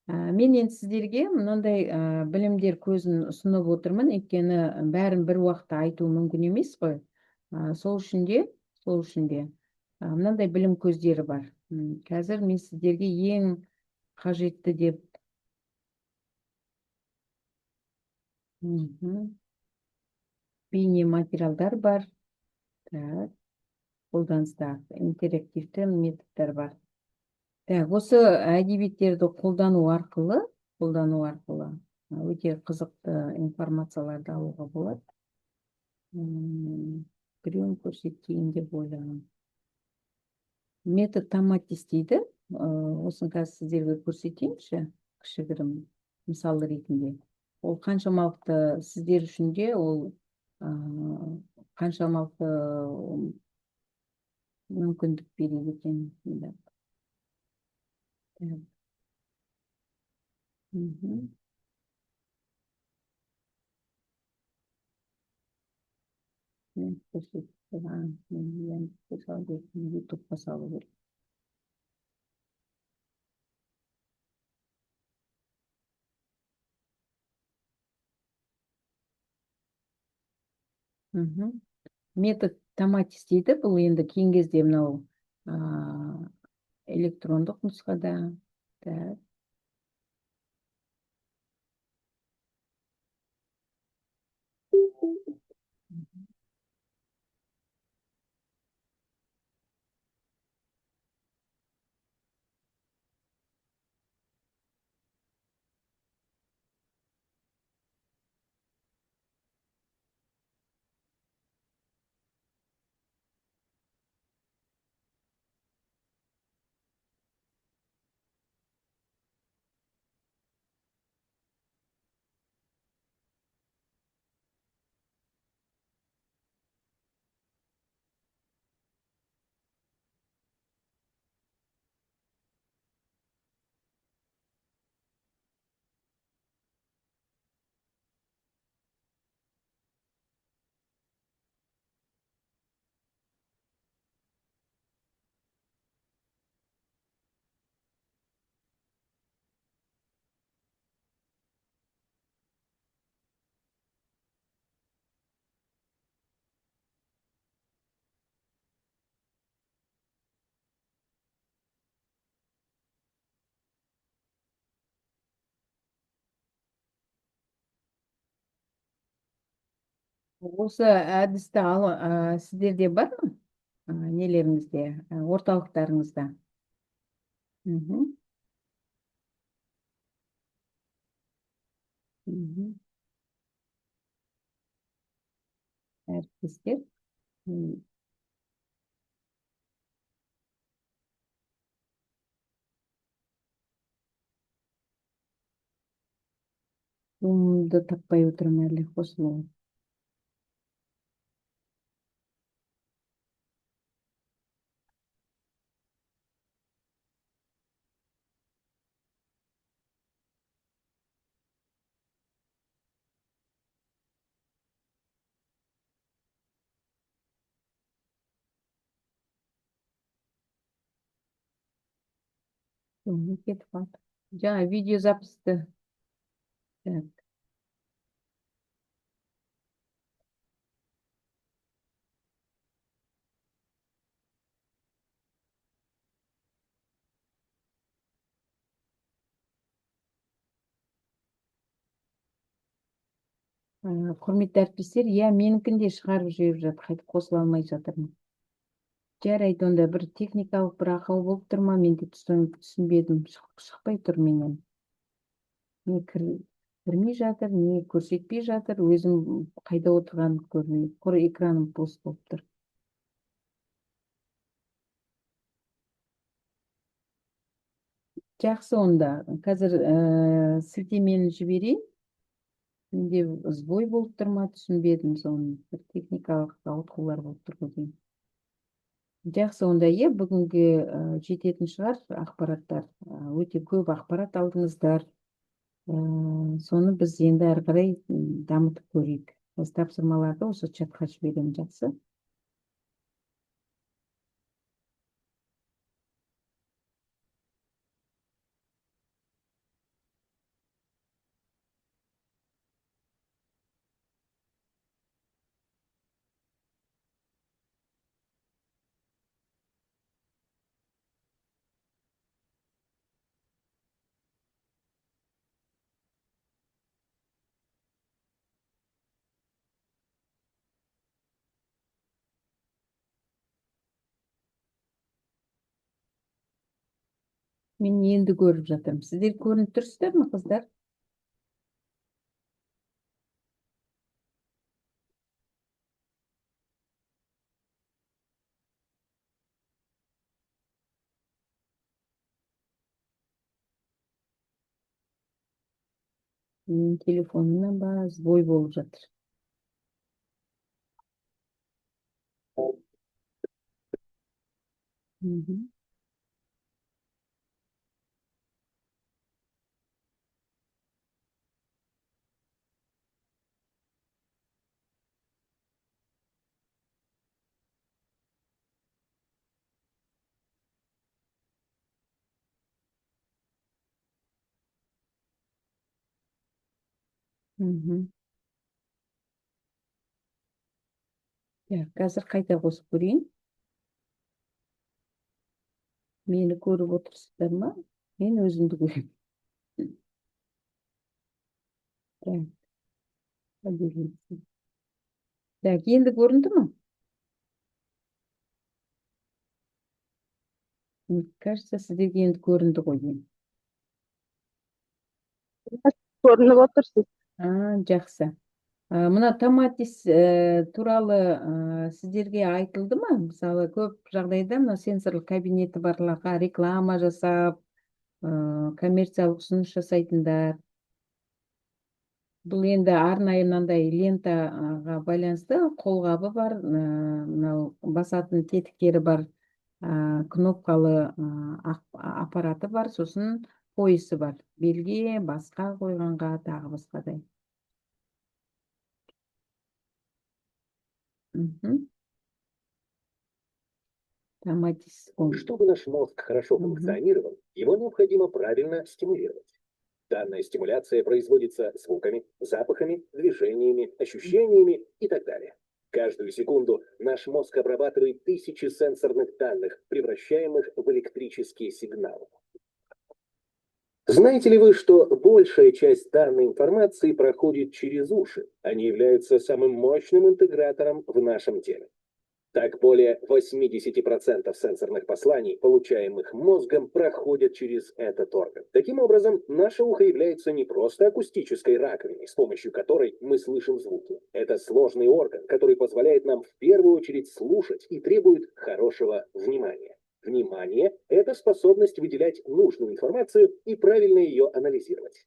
Мен енді сіздерге мынандай білімдер көзін ұсынып отырмын, өйткені бәрін бір уақытта айту мүмкін емес қой. Сол үшін де мынандай білім көздері бар. Қазір мен сіздерге ең қажетті деп бейне материалдар бар. Так, қолданыста интерактивті методтар бар. Так, осы әдебиеттерді қолдану арқылы өте қызықты информацияларды алуға болады. Біреуін көрсетейін деп ойлаймын. Метод томатис дейді. Осын қазір сіздерге көрсетейінші, кішігірім мысал ретінде. Ол қаншамалықты сіздер үшін де ол қаншамалықты мүмкіндік береді екен. Мен ютубқа салу керек. Метод томатис дейді. Бұл енді кейінгі кезде мынау электрондық нұсқада. Так. Осы әдісті сіздерде бар ма? Нелеріңізде, орталықтарыңызда? Әріптестер. Зумды таппай отырмын әлі қосылуын. Кетіп қалды. Жаңа видео записті. Так. Құрметті әріптестер, менікін де шығарып жіберіп жатыр, қайтып қосыла алмай жатырмын. Жарайды, онда бір техникалық бір ақау болып тұр ма, мен де түсінбедім, шықпай тұр менен. Не кірмей жатыр, не көрсетпей жатыр, өзім қайда отырғанын көрмейді. Құр экраным бос болып тұр. Жақсы, онда қазір сілтемені жіберейін. Менде сбой болып тұр ма, түсінбедім соны. Бір техникалық ауытқулар болып тұр ғой деймін. Жақсы, онда бүгінгі жететін шығар ақпараттар. Өте көп ақпарат алдыңыздар. Соны біз енді әрі қарай дамытып көрейік. Біз тапсырмаларды осы чатқа жіберемін, жақсы. Мен енді көріп жатырмын. Сіздер көрініп тұрсыздар ма, қыздар? Менің телефонымнан ба сбой болып жатыр. Мгм. Мгм. Қазір қайта қосып көрейін. Мені көріп отырсыздар ма? Мен өзімді көремін. Так, енді көрінді ме? Кажется, сіздерге енді көрінді ғой деймін. Көрініп отырсыз. Жақсы. Мына томатис туралы сіздерге айтылды ма? Мысалы, көп жағдайда мына сенсорлық кабинеті барларға реклама жасап, коммерциялық ұсыныс жасайтындар. Бұл енді арнайы мынандай лентаға байланысты қолғабы бар, мынау басатын тетіктері бар, кнопкалы аппараты бар, сосын поясы бар. Белге, басқа қойғанға, тағы басқадай. Томатис. Чтобы наш мозг хорошо функционировал, его необходимо правильно стимулировать. Данная стимуляция производится звуками, запахами, движениями, ощущениями и так далее. Каждую секунду наш мозг обрабатывает тысячи сенсорных данных, превращаемых в электрические сигналы. Знаете ли вы, что большая часть данной информации проходит через уши? Они являются самым мощным интегратором в нашем теле. Так, более 80% сенсорных посланий, получаемых мозгом, проходят через этот орган. Таким образом, наше ухо является не просто акустической раковиной, с помощью которой мы слышим звуки. Это сложный орган, который позволяет нам в первую очередь слушать и требует хорошего внимания. Внимание – это способность выделять нужную информацию и правильно ее анализировать.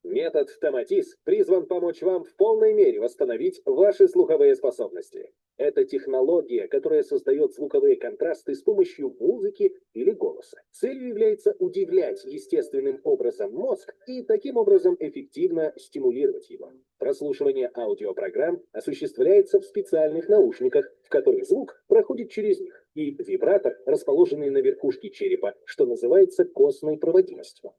Метод Томатис призван помочь вам в полной мере восстановить ваши слуховые способности. Это технология, которая создает звуковые контрасты с помощью музыки или голоса. Целью является удивлять естественным образом мозг и таким образом эффективно стимулировать его. Прослушивание аудиопрограмм осуществляется в специальных наушниках, в которых звук проходит через них, и вибратор, расположенный на верхушке черепа, что называется костной проводимостью.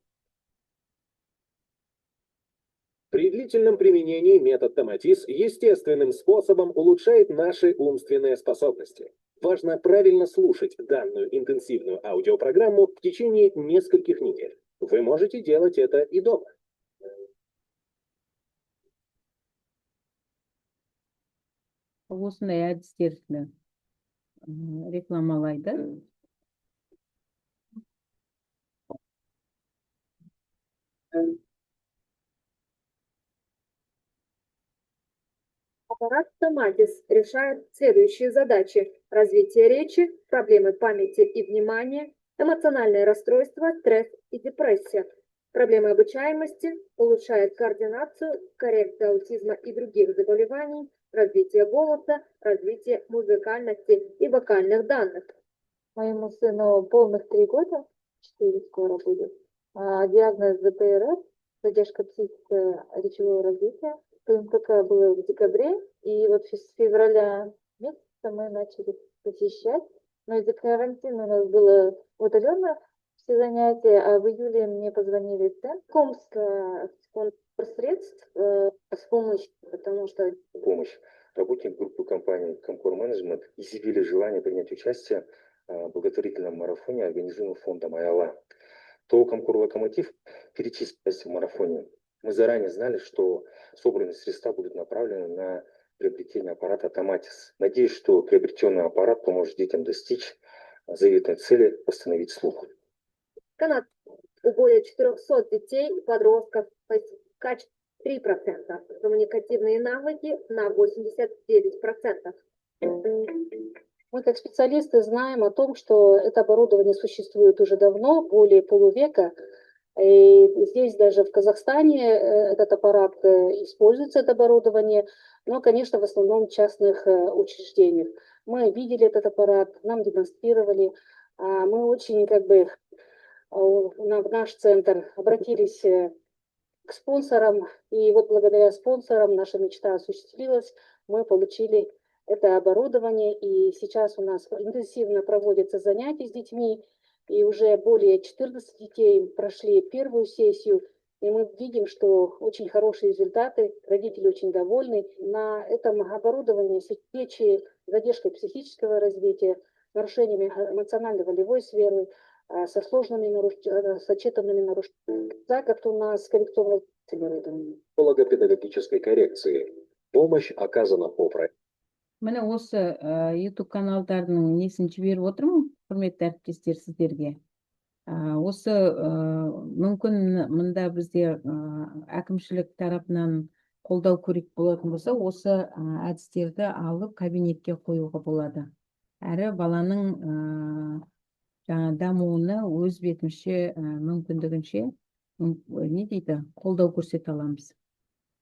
При длительном применении метод Томатис естественным способом улучшает наши умственные способности. Важно правильно слушать данную интенсивную аудиопрограмму в течение нескольких недель. Вы можете делать это и дома. Осындай әдістерді рекламалайды. Аппарат Томатис решает следующие задачи: развитие речи, проблемы памяти и внимания, эмоциональные расстройства, стресс и депрессия. Проблемы обучаемости, улучшает координацию, коррекцию аутизма и других заболеваний, развитие голоса, развитие музыкальности и вокальных данных. Моему сыну полных 3 года, 4 скоро будет, диагноз ЗПРС, задержка психико-речевого развития. ПМКК было в декабре, и вот с февраля месяца мы начали посещать. Но из-за карантина у нас было удаленно все занятия, а в июле мне позвонили в Центр Комска, средств с помощью, потому что помощь работник группы компании Комкор Менеджмент изъявили желание принять участие в благотворительном марафоне, организуемом фондом Аяла. То Комкор Локомотив перечислилось в марафоне. Мы заранее знали, что собранные средства будут направлены на приобретение аппарата Томатис. Надеюсь, что приобретенный аппарат поможет детям достичь заветной цели – восстановить слух. Канада у более 400 детей и подростков качество 3%, коммуникативные навыки на 89%. Мы как специалисты знаем о том, что это оборудование существует уже давно, более полувека. И здесь даже в Казахстане этот аппарат используется, это оборудование, но, конечно, в основном в частных учреждениях. Мы видели этот аппарат, нам демонстрировали. Мы очень в наш центр обратились к спонсорам, и вот благодаря спонсорам наша мечта осуществилась. Мы получили это оборудование, и сейчас у нас интенсивно проводятся занятия с детьми, и уже более 14 детей прошли первую сессию, и мы видим, что очень хорошие результаты, родители очень довольны. На этом оборудовании дети с задержкой психического развития, нарушениями эмоционально-волевой сферы, со сложными сочетанными нарушениями. Так как у нас коррекционное Логопедагогической коррекции. Помощь оказана по проекту. Міне осы YouTube каналдарының несін жіберіп отырмын, құрметті әріптестер, сіздерге. Осы мүмкін мында бізде әкімшілік тарапынан қолдау керек болатын болса, осы әдістерді алып кабинетке қоюға болады. Әрі баланың дамуына өз бетінше, мүмкіндігінше қолдау көрсете аламыз.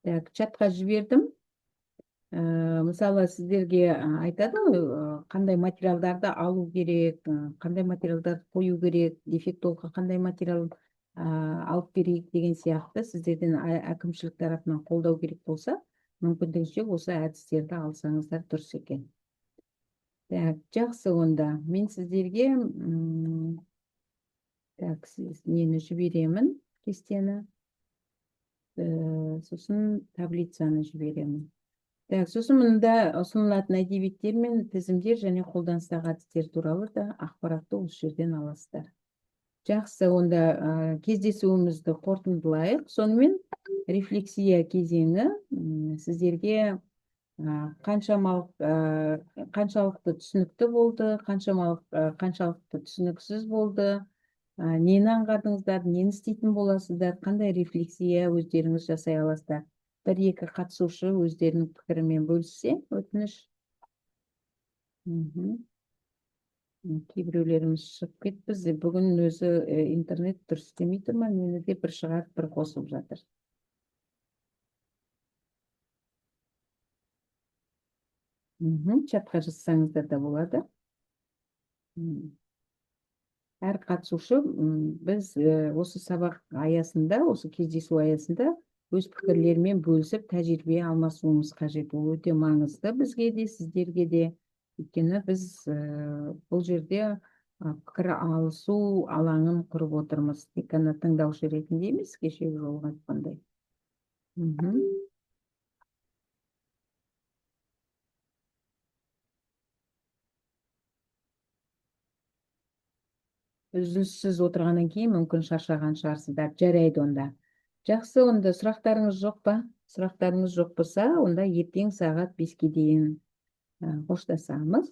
Чатқа жібердім. Мысалы сіздерге айтады қандай материалдарды алу керек, қандай материалдарды қою керек, дефектологқа қандай материал алып берейік деген сияқты сіздерден әкімшілік тарапынан қолдау керек болса, мүмкіндігінше осы әдістерді алсаңыздар дұрыс екен. Жақсы, онда мен сіздерге нені жіберемін, кестені, сосын таблицаны жіберемін. Сосын мұнда ұсынылатын әдебиеттер мен тізімдер және қолданыстағы әдістер туралы да ақпаратты осы жерден аласыздар. Жақсы, онда кездесуімізді қорытындылайық. Сонымен рефлексия кезеңі сіздерге қаншалықты түсінікті болды, қаншалықты түсініксіз болды, нені аңғардыңыздар, нені істейтін боласыздар, қандай рефлексия өздеріңіз жасай аласыздар. Бір-екі қатысушы өздерінің пікірімен бөліссе, өтініш. Кейбіреулеріміз шығып кетпіз. Бүгін өзі интернет дұрыс істемей тұр ма, мені де бір шығарып, бір қосып жатыр. Чатқа жазсаңыздар да болады. Әр қатысушы біз осы сабақ аясында, осы кездесу аясында өз пікірлерімен бөлісіп, тәжірибе алмасуымыз қажет. Ол өте маңызды бізге де, сіздерге де. Өйткені біз бұл жерде пікір алысу алаңын құрып отырмыз. Тек қана тыңдаушы ретінде емес, кешегі жолғы айтқандай. Үзіліссіз отырғаннан кейін мүмкін шаршаған шығарсыздар. Жарайды онда. Жақсы, онда сұрақтарыңыз жоқ па? Сұрақтарыңыз жоқ болса, онда ертең сағат 5-ке дейін қоштасамыз.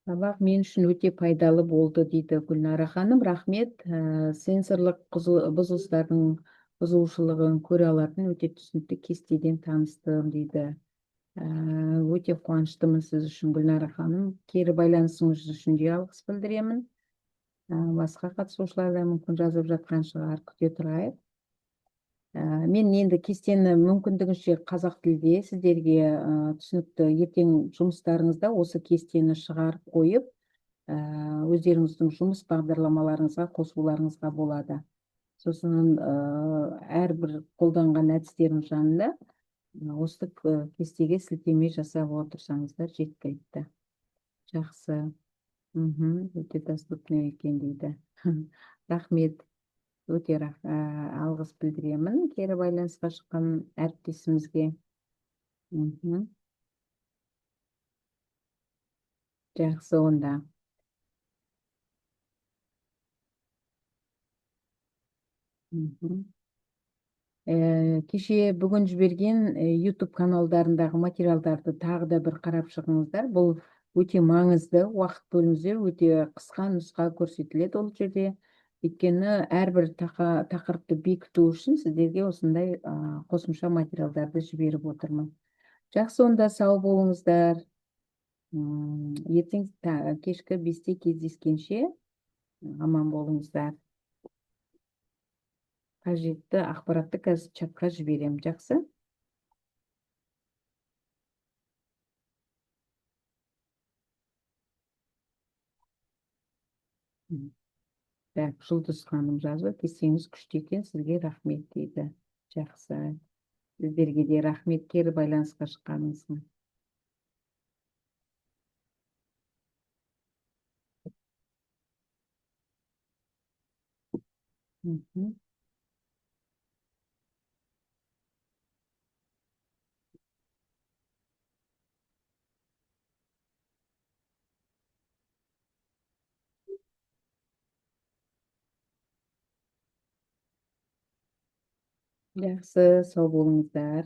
Сабақ мен үшін өте пайдалы болды, дейді Гүлнара ханым. Рахмет. Сенсорлық бұзылыстардың бұзушылығын көре алатын өте түсінікті кестеден таныстым, дейді Өте қуаныштымын сіз үшін, Гүлнара ханым. Кері байланысыңыз үшін де алғыс білдіремін. Басқа қатысушылар да мүмкін жазып жатқан шығар, күте тұрайық. Мен енді кестені мүмкіндігінше қазақ тілде сіздерге түсінікті, ертең жұмыстарыңызда осы кестені шығарып қойып, өздеріңіздің жұмыс бағдарламаларыңызға қосуларыңызға болады. Сосын әрбір қолданған әдістердің жанында осы кестеге сілтеме жасап отырсаңыздар жеткілікті. Жақсы. Өте доступный екен дейді. Рахмет. Өте алғыс білдіремін кері байланысқа шыққан әріптесімізге. Жақсы онда. Кеше бүгін жіберген YouTube каналдарындағы материалдарды тағы да бір қарап шығыңыздар. Бұл өте маңызды, уақыт бөліңіздер, өте қысқа нұсқа көрсетіледі ол жерде. Өйткені әрбір тақырыпты бекіту үшін сіздерге осындай қосымша материалдарды жіберіп отырмын. Жақсы, онда сау болыңыздар. Ертең кешкі 5-те кездескенше аман болыңыздар. Қажетті ақпаратты қазір чатқа жіберем. Жақсы. Жұлдыз ханым жазып, кестеңіз күшті екен, сізге рахмет дейді. Жақсы. Сіздерге де рахмет кері байланысқа шыққаныңызға. Жақсы, сау болыңыздар.